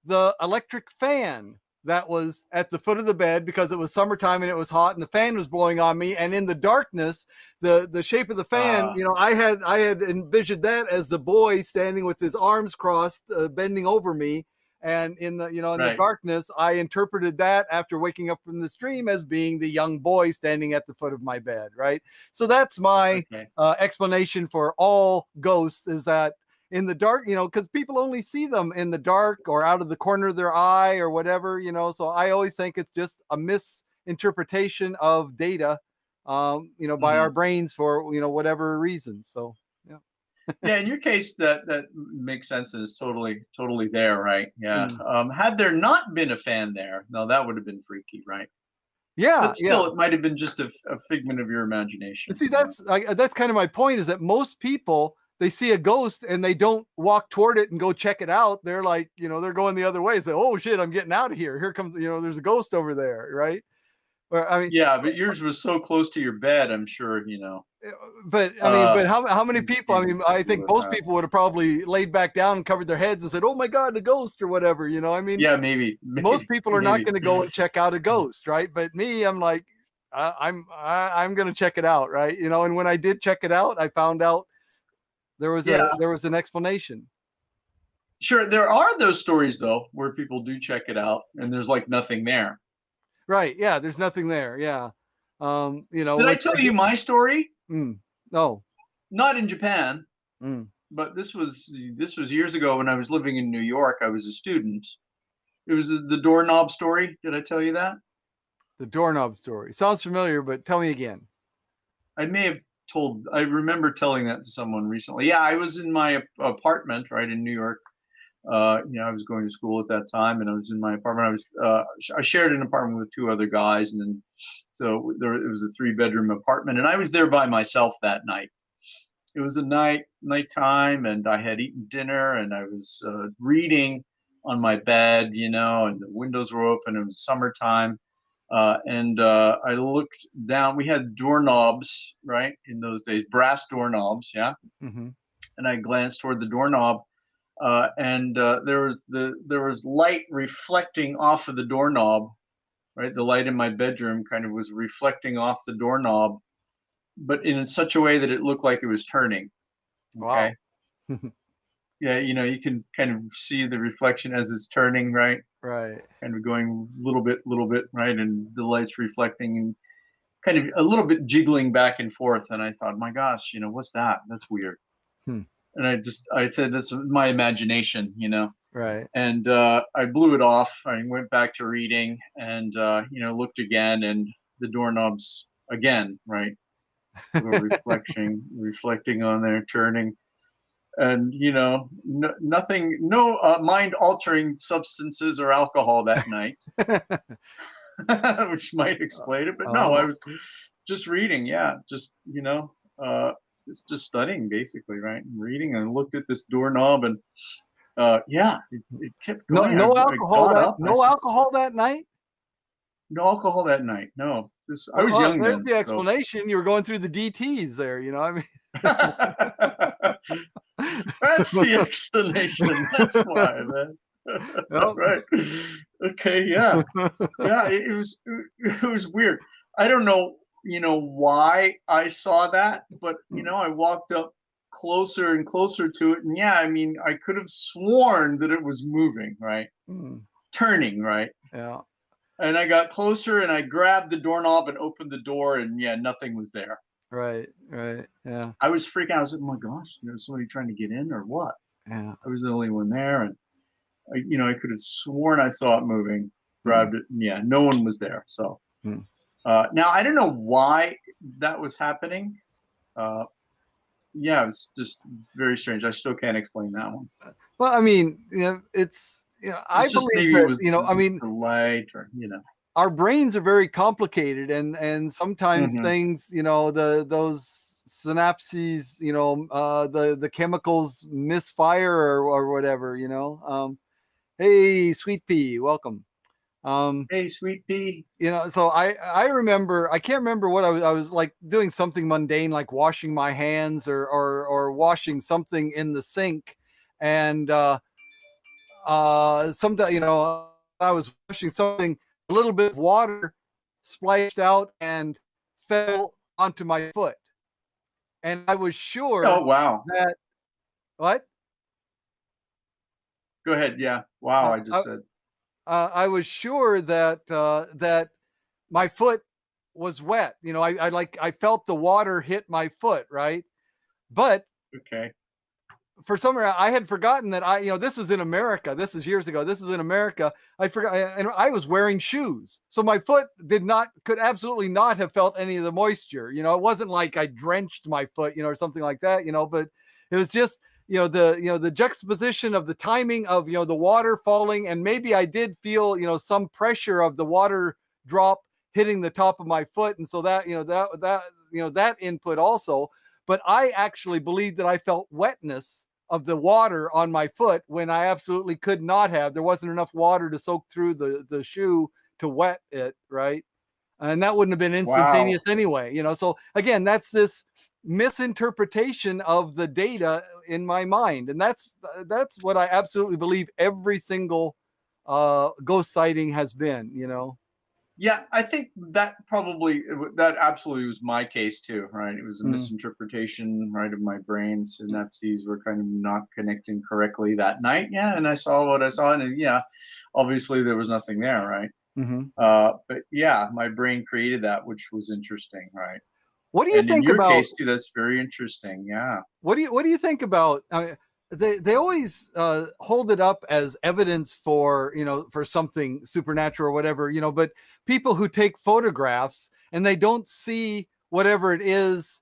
the electric fan that was at the foot of the bed, because it was summertime and it was hot and the fan was blowing on me. And in the darkness, the shape of the fan, Uh, I had envisioned that as the boy standing with his arms crossed, bending over me. And in the right. darkness, I interpreted that, after waking up from this dream, as being the young boy standing at the foot of my bed, right? So that's my Okay. explanation for all ghosts, is that in the dark, because people only see them in the dark or out of the corner of their eye or whatever, so I always think it's just a misinterpretation of data, by our Hmm. brains for whatever reason. So yeah. Yeah, in your case, that makes sense and is totally there, right? Yeah. Mm. Had there not been a fan there, no, that would have been freaky, right? Yeah, But yeah. still, it might have been just a figment of your But imagination. see, that's kind of my point, is that most people, they see a ghost and they don't walk toward it and go check it out. They're like, they're going the other way. Say, oh shit, I'm getting out of here. Here comes, there's a ghost over there, right? Or I mean, Yeah, but yours was so close to your bed, I'm sure. but I mean, Uh, but how many you, people? I you mean, I you think would most have. people would have probably laid back down and covered their heads and said, "Oh my god, a ghost," or whatever. I mean, Yeah, maybe, most maybe, people are not maybe. going to go and check out a ghost, right? But me, I'm like, I'm going to check it out, right? And when I did check it out, I found out there was Yeah, an explanation. Sure, there are those stories though where people do check it out and there's like nothing there. Right. Yeah. There's nothing there. Yeah. Did I Which tell you my story? no. Not in Japan, Mm. but this was years ago when I was living in New York. I was a student. It was the doorknob story. Did I tell you that? The doorknob story sounds familiar, but tell me again. I may have told. I remember telling that to someone recently. Yeah, I was in my apartment right in New York. I was going to school at that time, and I was in my apartment. I shared an apartment with two other guys, and then it was a three-bedroom apartment, and I was there by myself that night. It was a nighttime, and I had eaten dinner, and I was reading on my bed, and the windows were open. It was summertime, and I looked down. We had doorknobs, right, in those days, brass doorknobs, yeah. Mm-hmm. And I glanced toward the doorknob, and there was light reflecting off of the doorknob, right? The light in my bedroom kind of was reflecting off the doorknob, but in such a way that it looked like it was turning. Wow. Okay. Yeah, you can kind of see the reflection as it's turning, right? Right. Kind of going little bit, right? And the light's reflecting and kind of a little bit jiggling back and forth. And I thought, my gosh, what's that? That's weird. Hmm. And I said, that's my imagination. Right. And I blew it off. I went back to reading and, looked again, and the doorknobs again, right? Reflecting on there, turning. And, nothing, no mind altering substances or alcohol that night, which might explain it. But no, I Oh. was just reading. Yeah. Just studying basically, right? And reading, and looked at this doorknob, and yeah, it kept No, going. no I alcohol got that up. no alcohol that night. No alcohol that night. No, I was Well, young there's then, the so. explanation. You were going through the DTs there. I mean. That's the explanation. That's why, man. Well, Right. Okay. Yeah. Yeah. It was weird. I don't know. Why I saw that, but I walked up closer and closer to it, and yeah, I mean, I could have sworn that it was moving, right, turning, right. Yeah. And I got closer, and I grabbed the doorknob and opened the door, and yeah, nothing was there. Right. Right. Yeah. I was freaking out. I was like, oh my gosh, somebody trying to get in or what? Yeah. I was the only one there, and I could have sworn I saw it moving. Grabbed it, and yeah, no one was there. So now I don't know why that was happening. Yeah, it's just very strange. I still can't explain that one. Well, I mean, it's I It's just believe maybe it that was I mean, the light, or our brains are very complicated, and sometimes Mhm. things, those synapses, the chemicals misfire or whatever. Hey, Sweet Pea, welcome. Um, Hey, sweet pea. so I remember, I can't remember what I was like doing something mundane like washing my hands or washing something in the sink, and sometimes I was washing something, a little bit of water splashed out and fell onto my foot, and I was sure Oh wow. that what Go ahead. Yeah. Wow. uh, I just said. I was sure that my foot was wet. I felt the water hit my foot, right? But Okay. for some reason, I had forgotten that this was in America. This is years ago. This is in America. I forgot, and I was wearing shoes, so my foot could absolutely not have felt any of the moisture. It wasn't like I drenched my foot, or something like that. But it was just the juxtaposition of the timing of the water falling, and maybe I did feel some pressure of the water drop hitting the top of my foot, and so that input also. But I actually believed that I felt wetness of the water on my foot when I absolutely could not have. There wasn't enough water to soak through the shoe to wet it, right? And that wouldn't have been Wow. instantaneous anyway. So again, that's this misinterpretation of the data in my mind, and that's what I absolutely believe every single ghost sighting has been. Yeah, I think that probably that absolutely was my case too, right? It was a Mm, misinterpretation, right, of my brain. Synapses were kind of not connecting correctly that night. Yeah, and I saw what I saw, and yeah, obviously there was nothing there, right? mhm. But yeah, my brain created that, which was interesting, right? What do you And in think your about case too, that's very interesting. Yeah. what do you think about they always hold it up as evidence for, for something supernatural or whatever, but people who take photographs and they don't see whatever it is,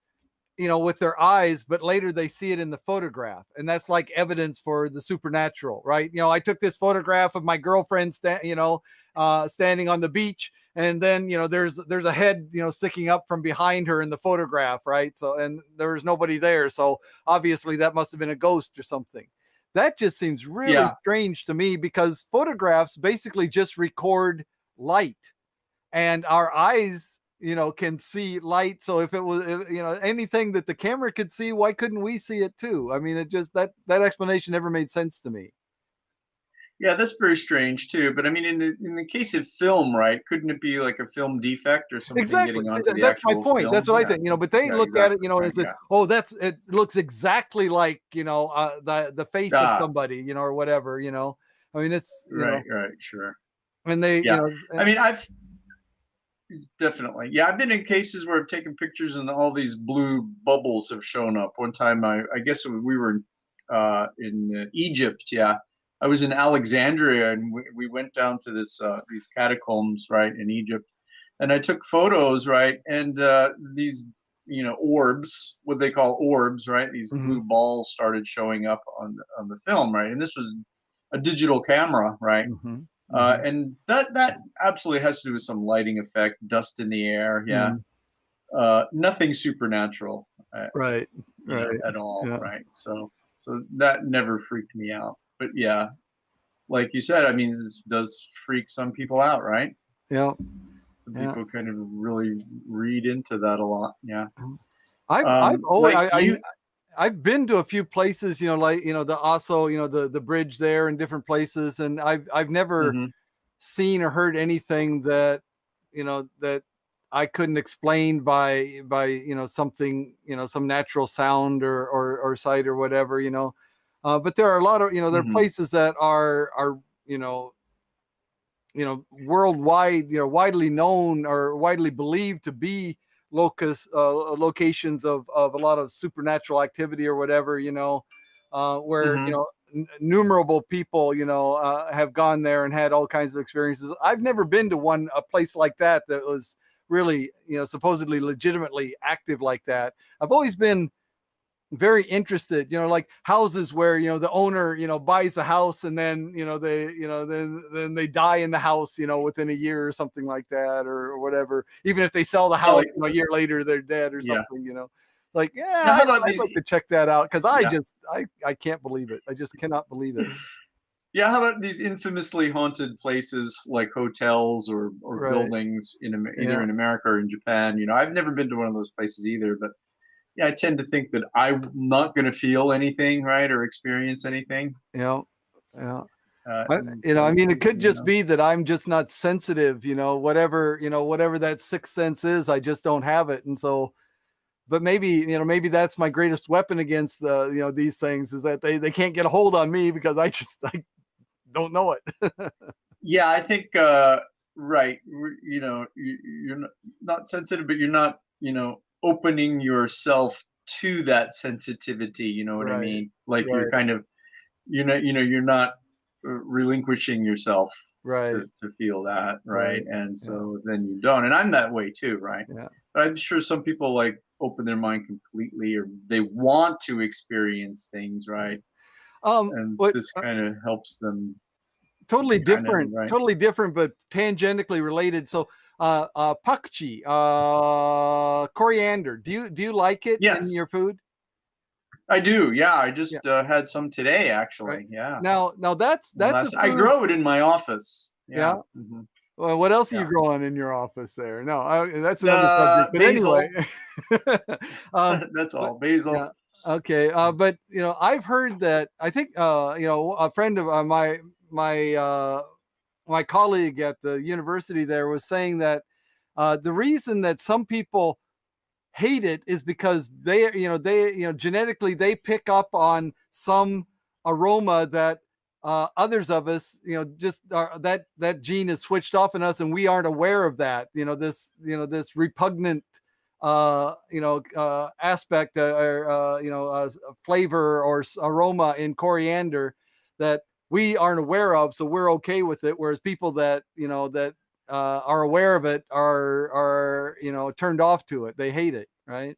with their eyes, but later they see it in the photograph. And that's like evidence for the supernatural, right? I took this photograph of my girlfriend, standing on the beach. And then, there's a head, sticking up from behind her in the photograph, right? So, and there was nobody there. So obviously that must have been a ghost or something. That just seems really Yeah. strange to me because photographs basically just record light and our eyes can see light. So if it was anything that the camera could see, why couldn't we see it too? I mean, it just that explanation never made sense to me. Yeah, that's very strange too. But I mean, in the case of film, right? Couldn't it be like a film defect or something Exactly. getting See, onto the that's my actual point. That's film? what I Yeah, think. But they yeah, look at it, exactly. and Right. say, Yeah. "Oh, it looks exactly like the face of Ah, somebody, or whatever." I mean, it's right, right, sure. and they, Yeah. I mean, I've definitely. Yeah, I've been in cases where I've taken pictures and all these blue bubbles have shown up. One time, I guess we were in Egypt. Yeah, I was in Alexandria, and we went down to these catacombs, right, in Egypt, and I took photos, right, and these orbs, what they call orbs, right, these mhm, blue balls started showing up on the film, right, and this was a digital camera, right, mhm, mhm, and that absolutely has to do with some lighting effect, dust in the air. Yeah, mhm. nothing supernatural, Right, right, at all. yeah, Right. So that never freaked me out. But yeah, like you said, I mean, this does freak some people out, right? yeah, Some yeah. people kind of really read into that a lot. Yeah. I've always Like you. I've been to a few places, like the also, the bridge there and different places, and I've never Hmm. seen or heard anything that that I couldn't explain by something, some natural sound or sight or whatever. But there are a lot of there are Hmm. places that are you know worldwide, widely known or widely believed to be locations of a lot of supernatural activity or whatever, where Hmm. innumerable people have gone there and had all kinds of experiences. I've never been to a place like that was really supposedly legitimately active like that. I've always been very interested, like houses where the owner buys the house, and then then they die in the house within a year or something like that, or whatever. Even if they sell the Yeah. house, Like a year later they're dead or yeah. something. Like, yeah, Now, how about I'd these? like to check that out because Yeah. I can't believe it. I just cannot believe it. Yeah, how about these infamously haunted places like hotels or Right. buildings either Yeah. in America or in Japan? I've never been to one of those places either, but yeah, I tend to think that I'm not going to feel anything, right, or experience anything Yeah. Yeah. in these I mean, it places. could just be that I'm just not sensitive, whatever that sixth sense is, I just don't have it. And so, but maybe that's my greatest weapon against these things, is that they can't get a hold on me because I don't know it. Yeah, I think right. You're not sensitive, but you're not opening yourself to that sensitivity. You know what I Right. mean? Like you're Right. kind of you're not relinquishing yourself Right. to feel that, right? Right. And Yeah. so then you don't. And I'm that way too, right? Yeah. But I'm sure some people like open their mind completely, or they want to experience things, right? And What this kind of helps them kind of, right? totally different, but tangentially related. So, pakchi, coriander. Do you like it in Yes, your food? I do. Yeah, I Yeah. just had some today, Right. actually. Yeah, Now that's a last I food. grow it in my office. Yeah. Yeah. Hmm. Well, what else are you Yeah. growing in your office there? No, that's another subject. The But anyway, basil. um, That's but all. Basil. yeah, okay. But I've heard that. I think a friend of my my colleague at the university there was saying that the reason that some people hate it is because they genetically they pick up on some aroma that others of us just are, that gene is switched off in us and we aren't aware of that, this repugnant aspect or flavor or aroma in coriander that we aren't aware of, so we're okay with it, whereas people that are aware of it are turned off to it. They hate it, right?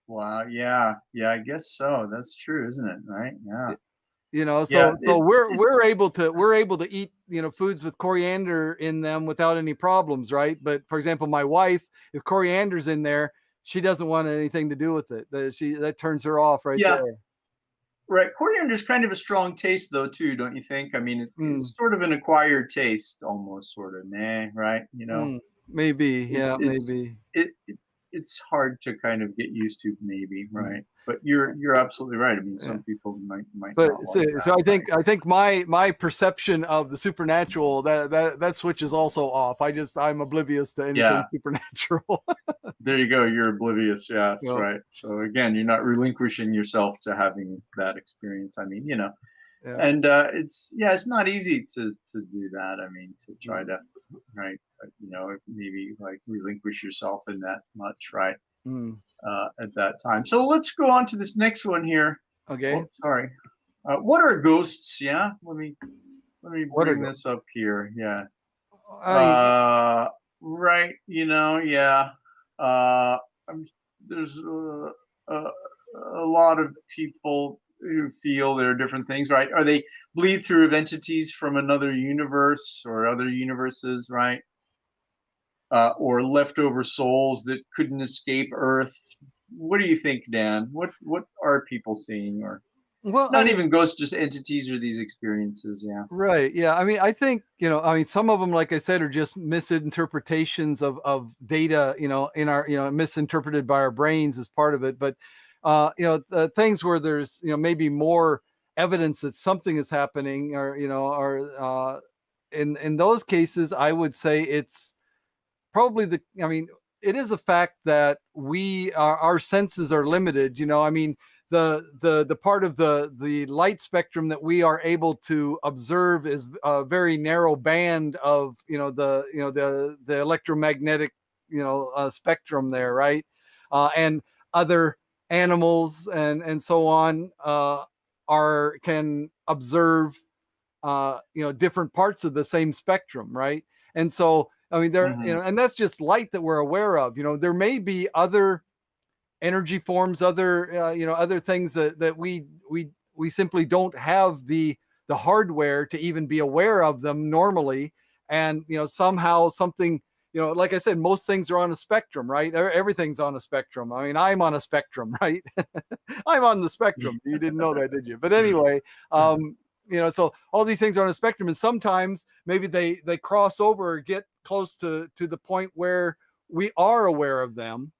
Wow. Yeah. Yeah. I guess so. That's true, isn't it? Right. Yeah. Yeah. So we're able to eat foods with coriander in them without any problems, right? But for example, my wife, if coriander's in there, she doesn't want anything to do with it. That turns her off right Yeah. there. Right. Coriander is kind of a strong taste, though, too, don't you think? I mean, Mm, it's sort of an acquired taste, almost, sort of. Nah, right? maybe, It, yeah, it's maybe. it's hard to kind of get used to, maybe, Mm, right? But you're absolutely right. I mean, yeah. some people might But not so, like so that, I think my perception of the supernatural that switch is also off. I'm oblivious to anything Yeah, supernatural. there you go. You're oblivious. Yes, you know, right. So again, you're not relinquishing yourself to having that experience. I mean, yeah. and it's not easy to do that. I mean, to try Mm, to right, maybe like relinquish yourself in that much, right? mm. At that time. So let's go on to this next one here. Okay. Oh, sorry. What are ghosts? Yeah, let me What are bring go? this up here. Yeah. I Right. Yeah. Uh, I'm, there's a lot of people who feel there are different things, right? Are they bleed through of entities from another universe or other universes, right? Or leftover souls that couldn't escape Earth. What do you think, Dan? What are people seeing, or well, I not mean, even ghosts, just entities or these experiences? Yeah. right. Yeah. I mean, I think, some of them, like I said, are just misinterpretations of data, in our, misinterpreted by our brains as part of it. But, the things where there's, maybe more evidence that something is happening in those cases, I would say it's probably I mean, it is a fact that our senses are limited. I mean, the part of the light spectrum that we are able to observe is a very narrow band of the electromagnetic spectrum there, right? And other animals and so on are can observe different parts of the same spectrum, right? And so I mean there Hmm. and that's just light that we're aware of. There may be other energy forms, other things that we simply don't have the hardware to even be aware of them normally. And somehow something, like I said, most things are on a spectrum, right? Everything's on a spectrum. I mean, I'm on a spectrum, right? I'm on the spectrum. You didn't know that, did you? But anyway, so all these things are on a spectrum, and sometimes maybe they cross over or get close to the point where we are aware of them,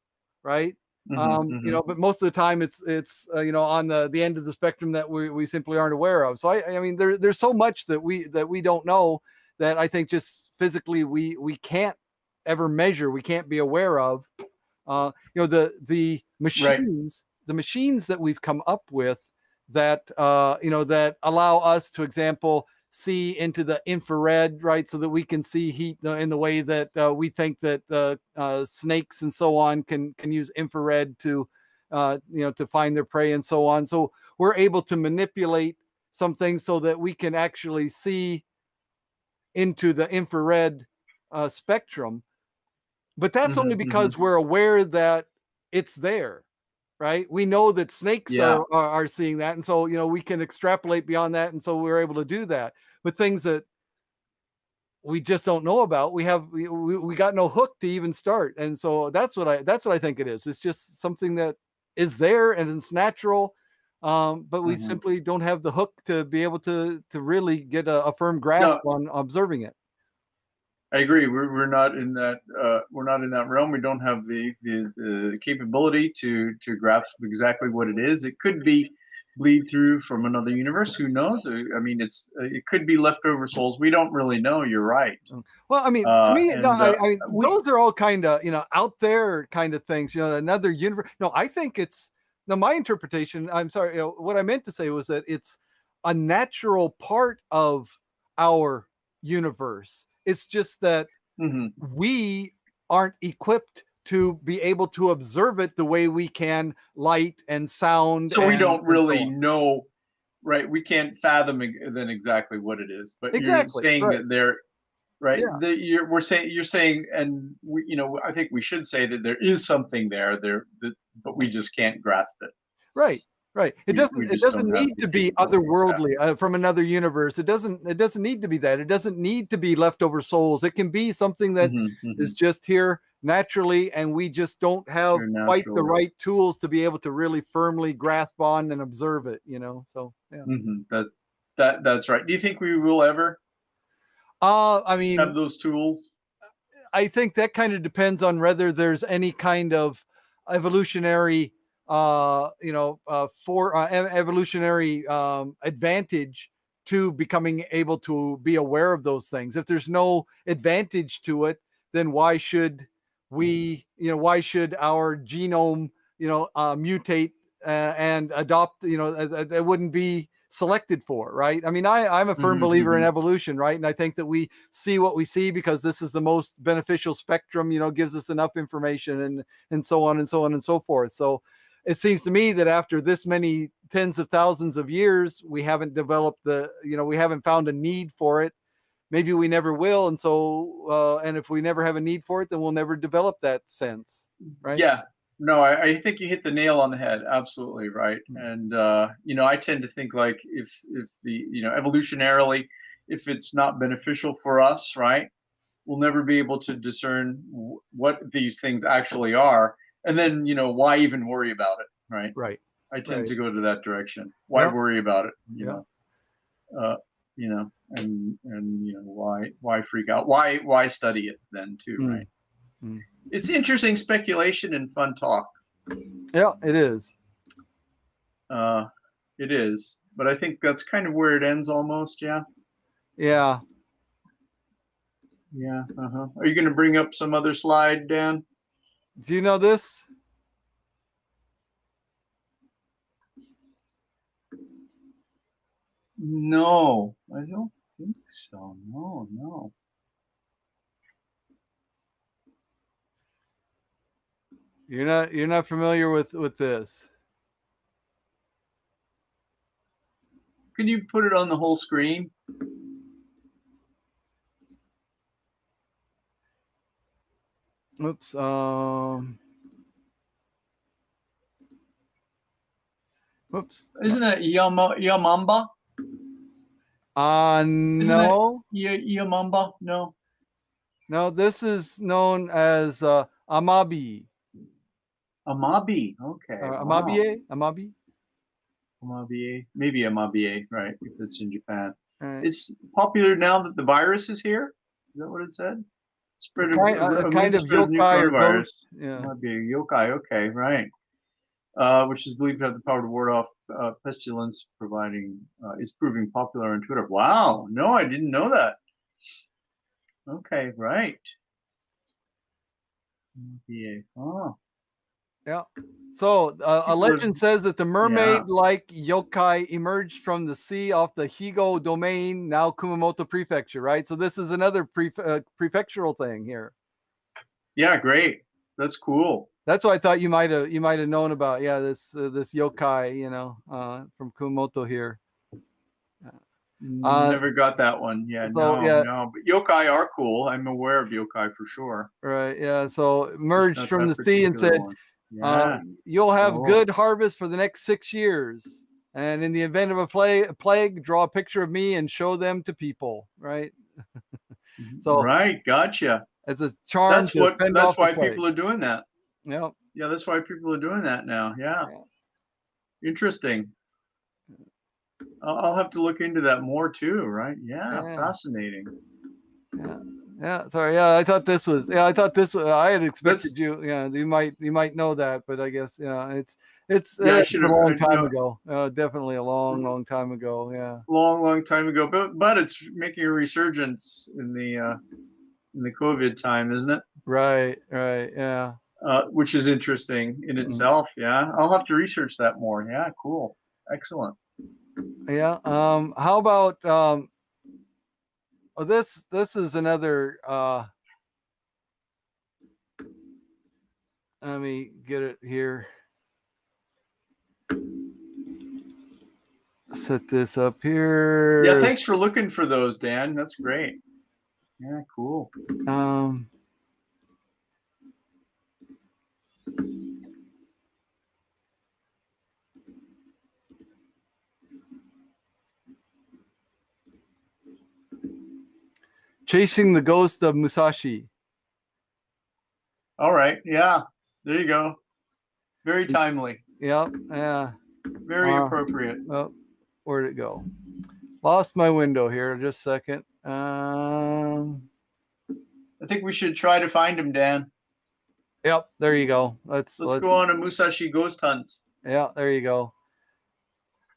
right? Hmm. Hmm. But most of the time it's on the end of the spectrum that we simply aren't aware of. So I mean there's so much that we don't know, that I think just physically we can't ever measure, we can't be aware of. The Right. machines that we've come up with that allow us to example see into the infrared, right? So that we can see heat in the way that we think that snakes and so on can use infrared to find their prey and so on. So we're able to manipulate some things so that we can actually see into the infrared spectrum. But that's only Hmm. Hmm. because we're aware that it's there, right? We know that snakes Yeah. are seeing that, and so we can extrapolate beyond that, and so we're able to do that. But things that we just don't know about, we got no hook to even start, and so that's what I think it is. It's just something that is there and it's natural, but we Hmm. simply don't have the hook to be able to really get a firm grasp No, on observing it. I agree. We're not in that we're not in that realm. We don't have the capability to grasp exactly what it is. It could be bleed through from another universe. Who knows? I mean, it could be leftover souls. We don't really know. You're right. Well, I mean, to me, no, And I mean, we. those are all kind of, out there kind of things. Another universe. No, I think it's no. My interpretation. I'm sorry. What I meant to say was that it's a natural part of our universe. It's just that Mhm. we aren't equipped to be able to observe it the way we can light and sound So we don't and so really on. know, right? We can't fathom then exactly what it is. But you're Exactly. saying Right. that they're right. Yeah. You're saying, and I think we should say that there is something there, but we just can't grasp it. Right, right. It We doesn't it just doesn't don't have need the to be capabilities. Yeah. otherworldly, from another universe. It doesn't need to be that. It doesn't need to be leftover souls. It can be something that Hmm, is hmm. just here naturally, and we just don't have Here quite the naturally. right tools to be able to really firmly grasp on and observe it. So, yeah. That's right. Do you think we will ever I have mean, those tools? I think that kind of depends on whether there's any kind of evolutionary, evolutionary advantage to becoming able to be aware of those things. If there's no advantage to it, then why should our genome, mutate and adopt? That wouldn't be selected for, right? I mean, I'm a firm Hmm, believer in hmm. evolution, right? And I think that we see what we see because this is the most beneficial spectrum, gives us enough information and so on and so on and so forth. So it seems to me that after this many tens of thousands of years, we haven't developed we haven't found a need for it. Maybe we never will. And so, and if we never have a need for it, then we'll never develop that sense, right? Yeah. No, I think you hit the nail on the head. Absolutely right. Mm. And I tend to think like if the evolutionarily, if it's not beneficial for us, right, we'll never be able to discern what these things actually are. And then why even worry about it, right? Right. I tend Right. to go to that direction. Why Yep. worry about it? Yeah. Uh, and why freak out? Why study it then too, right? Mm. Mm. It's interesting speculation and fun talk. Yeah, it is. Uh, it is, but I think that's kind of where it ends almost. Yeah, Yeah. yeah. Uh-huh. Are you going to bring up some other slide, Dan? Do you know this? No, I don't think so. No, no. You're not familiar with this. Can you put it on the whole screen? Oops. Whoops. Isn't that Yamamba? Isn't that No. Yamamba? No, No, this is known as Amabi. Amabi. Okay, wow. Amabi. Amabi, maybe Amabi, right? If it's in Japan, Right. it's popular now that the virus is here. Is that what it said? Spread A kind immune of spread of new yokai or coronavirus. ghost. Yeah. Might be a yokai. Okay, right. Which is believed to have the power to ward off pestilence, is proving popular on Twitter. Wow, no, I didn't know that. Okay, right. Yeah. Oh, Yeah. So a people are. legend says that the Yeah, mermaid-like yokai emerged from the sea off the Higo domain, now Kumamoto Prefecture. Right. So this is another prefectural thing here. yeah, great. That's cool. That's what I thought you might have known about. Yeah, this yokai, from Kumamoto here. Uh, Never got that one. Yeah, so no, yeah, no. But yokai are cool. I'm aware of yokai for sure. right, yeah. So Just emerged not from that the sea and particular said, one. Yeah. "You'll have Oh. good harvest for the next 6 years, and in the event of a plague, draw a picture of me and show them to people." Right. So Right. Gotcha. it's a charm to fend That's off the why plague. people are doing that. Yeah. Yeah, that's why people are doing that now. Yeah. Yeah. Interesting. I'll have to look into that more too, right? Yeah, Yeah. fascinating. Yeah. Yeah, sorry. Yeah, I thought this was. Yeah, I thought this. I had expected That's you. Yeah, you might know that, but I guess it's yeah. I should a have long time no ago. Definitely a long time ago. Yeah. long time ago, but it's making a resurgence in the COVID time, isn't it? Right. Right. Yeah. Which is interesting in Mm. itself. Yeah, I'll have to research that more. Yeah, cool, excellent. Yeah. How about oh, this is another. Let me get it here. Set this up Yeah, here. thanks for looking for those, Dan. That's great. Yeah, cool. Um. Chasing the Ghost of Musashi. All right. Yeah, there you go. Very timely. Yep. Yeah. Very appropriate. Oh, where'd it go? Lost my window here. Just a second. I think we should try to find him, Dan. Yep. There you go. Let's Go on a Musashi ghost hunt. Yeah. There you go.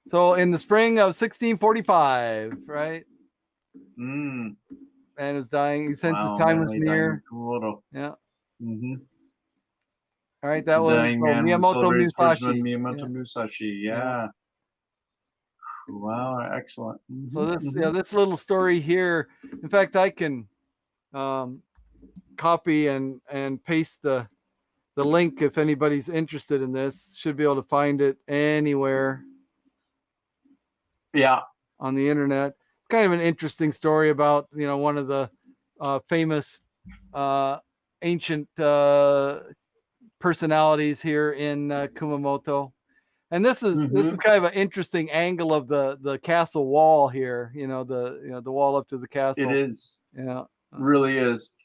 So in the spring of 1645, right? Mm. Man was dying. He sensed his Wow, time man was lay dying in near. Kumamoto. Yeah. Mm-hmm. All right. That The was dying man will Miyamoto celebrate his version of Musashi. Miyamoto Yeah. Musashi. Yeah. Yeah. Wow, excellent. So this little story here. In fact, I can copy and paste the link if anybody's interested in this. Should be able to find it anywhere. Yeah. On the internet. It's kind of an interesting story about one of the famous ancient personalities here in Kumamoto. And this is kind of an interesting angle of the castle wall here. The wall up to the castle. It is. Yeah, really is.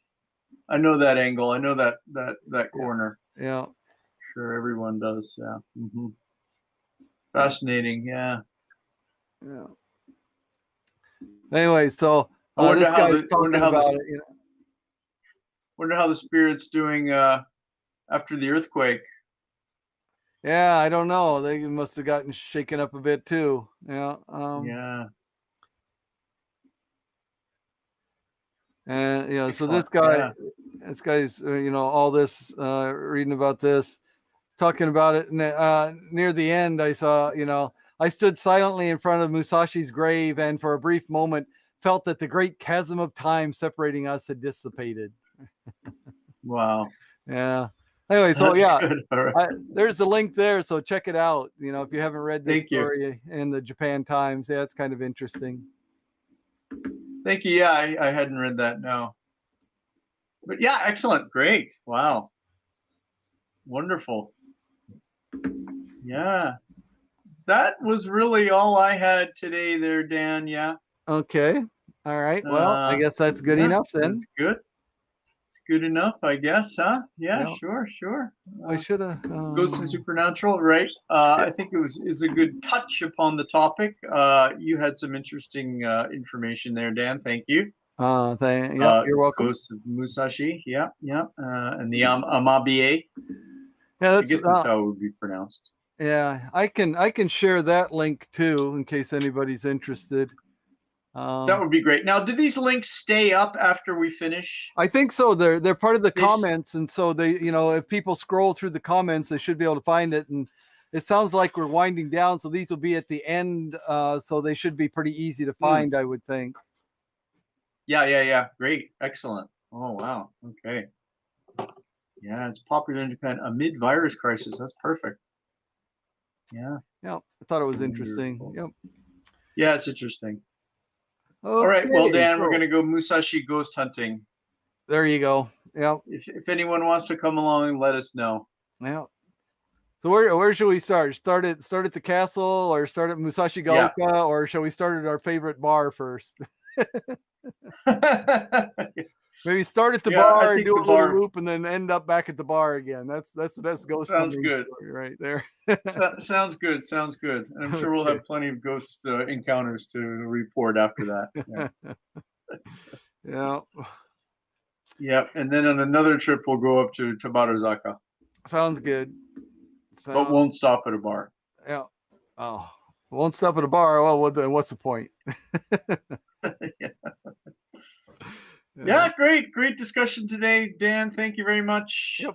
I know that angle. I know that corner. Yeah. Sure, everyone does. Yeah. Mm-hmm. Fascinating. Yeah. Yeah. Anyway, so wonder this how guy's talking about it. Wonder how the spirit's doing after the earthquake. Yeah, I don't know. They must have gotten shaken up a bit too. Yeah. Yeah. And so Excellent. this guy's all this reading about this, talking about it. And near the end, I saw I stood silently in front of Musashi's grave, and for a brief moment felt that the great chasm of time separating us had dissipated. Wow. Yeah. Anyway, so there's the link there. So check it out. If you haven't read this story in the Japan Times, yeah, it's kind of interesting. Thank you. Yeah, I hadn't read that. No. But yeah, excellent. Great. Wow. Wonderful. Yeah. That was really all I had today there, Dan. Yeah. Okay. All right. Well, I guess that's good enough then. That's good. It's good enough, I guess, huh? Yeah, sure. I should have. Ghosts and Supernatural, right? I think is a good touch upon the topic. You had some interesting information there, Dan. Thank you. You're welcome. Ghosts of Musashi, yeah, and the Amabie. Yeah, I guess that's how it would be pronounced. Yeah, I can share that link too in case anybody's interested. That would be great. Now, do these links stay up after we finish? I think so. They're part of the comments, and so they, if people scroll through the comments, they should be able to find it. And it sounds like we're winding down, so these will be at the end, so they should be pretty easy to find, I would think. Yeah. Great, excellent. Oh wow. Okay. Yeah, it's popular in Japan amid virus crisis. That's perfect. Yeah. Yeah, I thought it was interesting. Yep. Yeah, it's interesting. Okay, all right. Well, Dan, we're going to go Musashi ghost hunting. There you go. Yeah. If anyone wants to come along, let us know. Yeah. So where should we start? Start at the castle, or start at Musashi Gaoka, or shall we start at our favorite bar first? Maybe start at the bar, do a little loop, and then end up back at the bar again. That's the best ghost hunting story right there. Sounds good. And I'm sure we'll have plenty of ghost encounters to report after that. Yeah. Yep. And then on another trip, we'll go up to Tabaruzaka, Sounds good. but won't stop at a bar. Yeah. Oh, won't stop at a bar. Well, what's the point? Yeah, great discussion today, Dan. Thank you very much. Yep.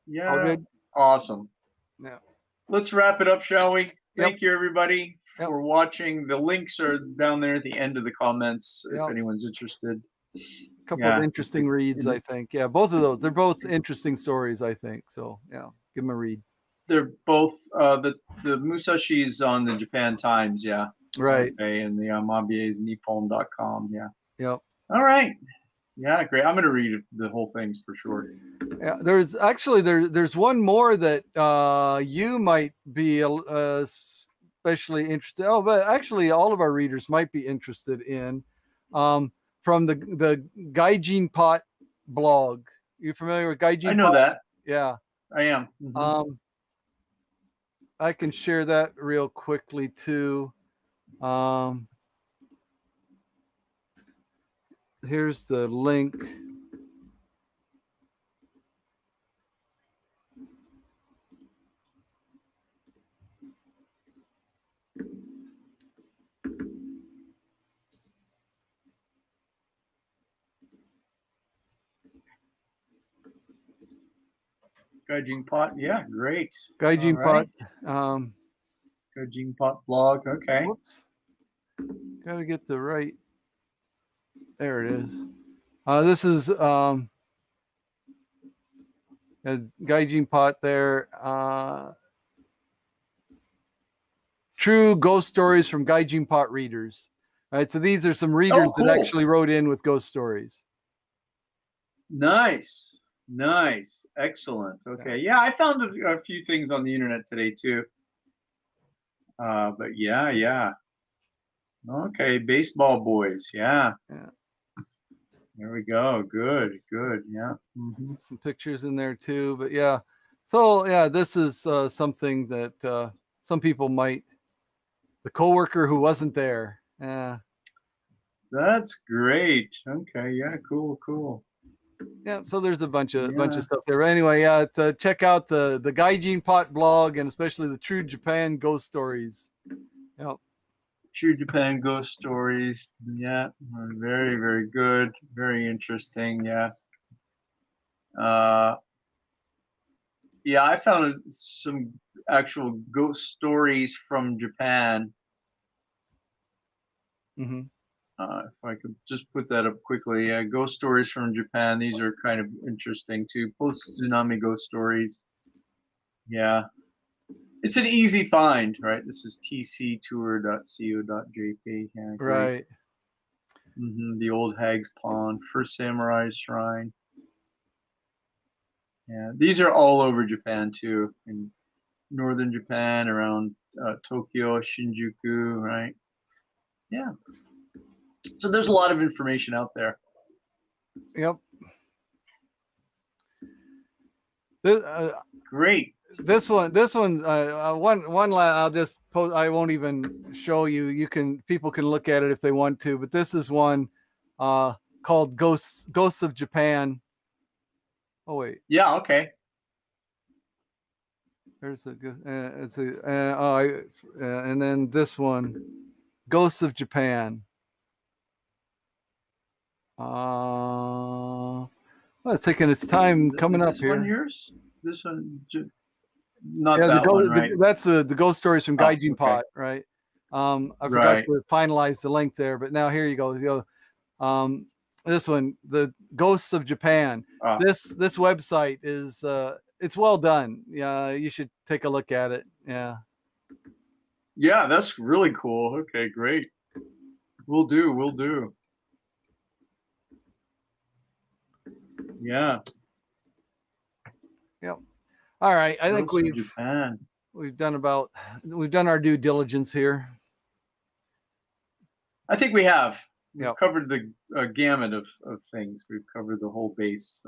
Yeah. All good. Awesome. Yeah. Let's wrap it up, shall we? Thank Yep. you, everybody, Yep. for watching. The links are down there at the end of the comments Yep. if anyone's interested. A couple of interesting reads, I think. Yeah, both of those. They're both interesting stories, I think. So yeah, give them a read. They're both the Musashi's on the Japan Times, yeah. Right. Okay, and the Amabie Nippon.com, yeah. Yep. All right. Yeah, great. I'm gonna read the whole things for sure. Yeah, there's actually there's one more that you might be especially interested. Oh, but actually, all of our readers might be interested in from the Gaijin Pot blog. You familiar with Gaijin? I know Pot? that. Yeah, I am. Mm-hmm. I can share that real quickly too. Here's the link. Gaijin Pot, yeah, great. Gaijin right. Pot. Gaijin Pot blog, okay. Whoops. Gotta get the right. There it is. This is Gaijin Pot there. True ghost stories from Gaijin Pot readers. All right, so these are some readers cool. that actually wrote in with ghost stories. Nice. Excellent. Okay. Yeah, I found a few things on the internet today too. But yeah. Okay, baseball boys. Yeah. There we go. Good. Yeah. Mm-hmm. Some pictures in there too, but yeah. So yeah, this is something that some people might. The coworker who wasn't there. Yeah. That's great. Okay. Yeah. Cool. Yeah. So there's a bunch of stuff there. But anyway, yeah. Check out the Gaijin Pot blog and especially the True Japan Ghost Stories. Yep. True Japan Ghost Stories. Yeah. Very good. Very interesting. Yeah. Yeah, I found some actual ghost stories from Japan. Mm-hmm. If I could just put that up quickly. Yeah, ghost stories from Japan. These are kind of interesting too. Post-tsunami ghost stories. Yeah. It's an easy find, right? This is tctour.co.jp. Yeah, right. Mm-hmm. The Old Hag's Pond, First Samurai Shrine. Yeah, these are all over Japan too, in northern Japan, around Tokyo, Shinjuku, right? Yeah. So there's a lot of information out there. Yep. Great. This one, one. I'll just post. I won't even show you. People can look at it if they want to. But this is one called Ghosts of Japan. Oh wait. Yeah. Okay. There's and then this one, Ghosts of Japan. Well, it's taking its time coming up here. This one, not that one, right? That's the ghost stories from Gaijin Pot, right? I forgot to finalize the link there, but now here you go. This one, the Ghosts of Japan. This website is it's well done. Yeah, you should take a look at it. Yeah. Yeah, that's really cool. Okay, great. We'll do. Yeah. Yep. All right. I think we've done our due diligence here. I think we have. We've covered the gamut of things. We've covered the whole base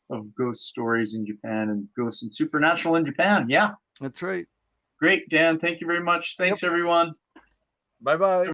of ghost stories in Japan and ghosts and supernatural in Japan. Yeah. That's right. Great, Dan. Thank you very much. Thanks, everyone. Bye-bye.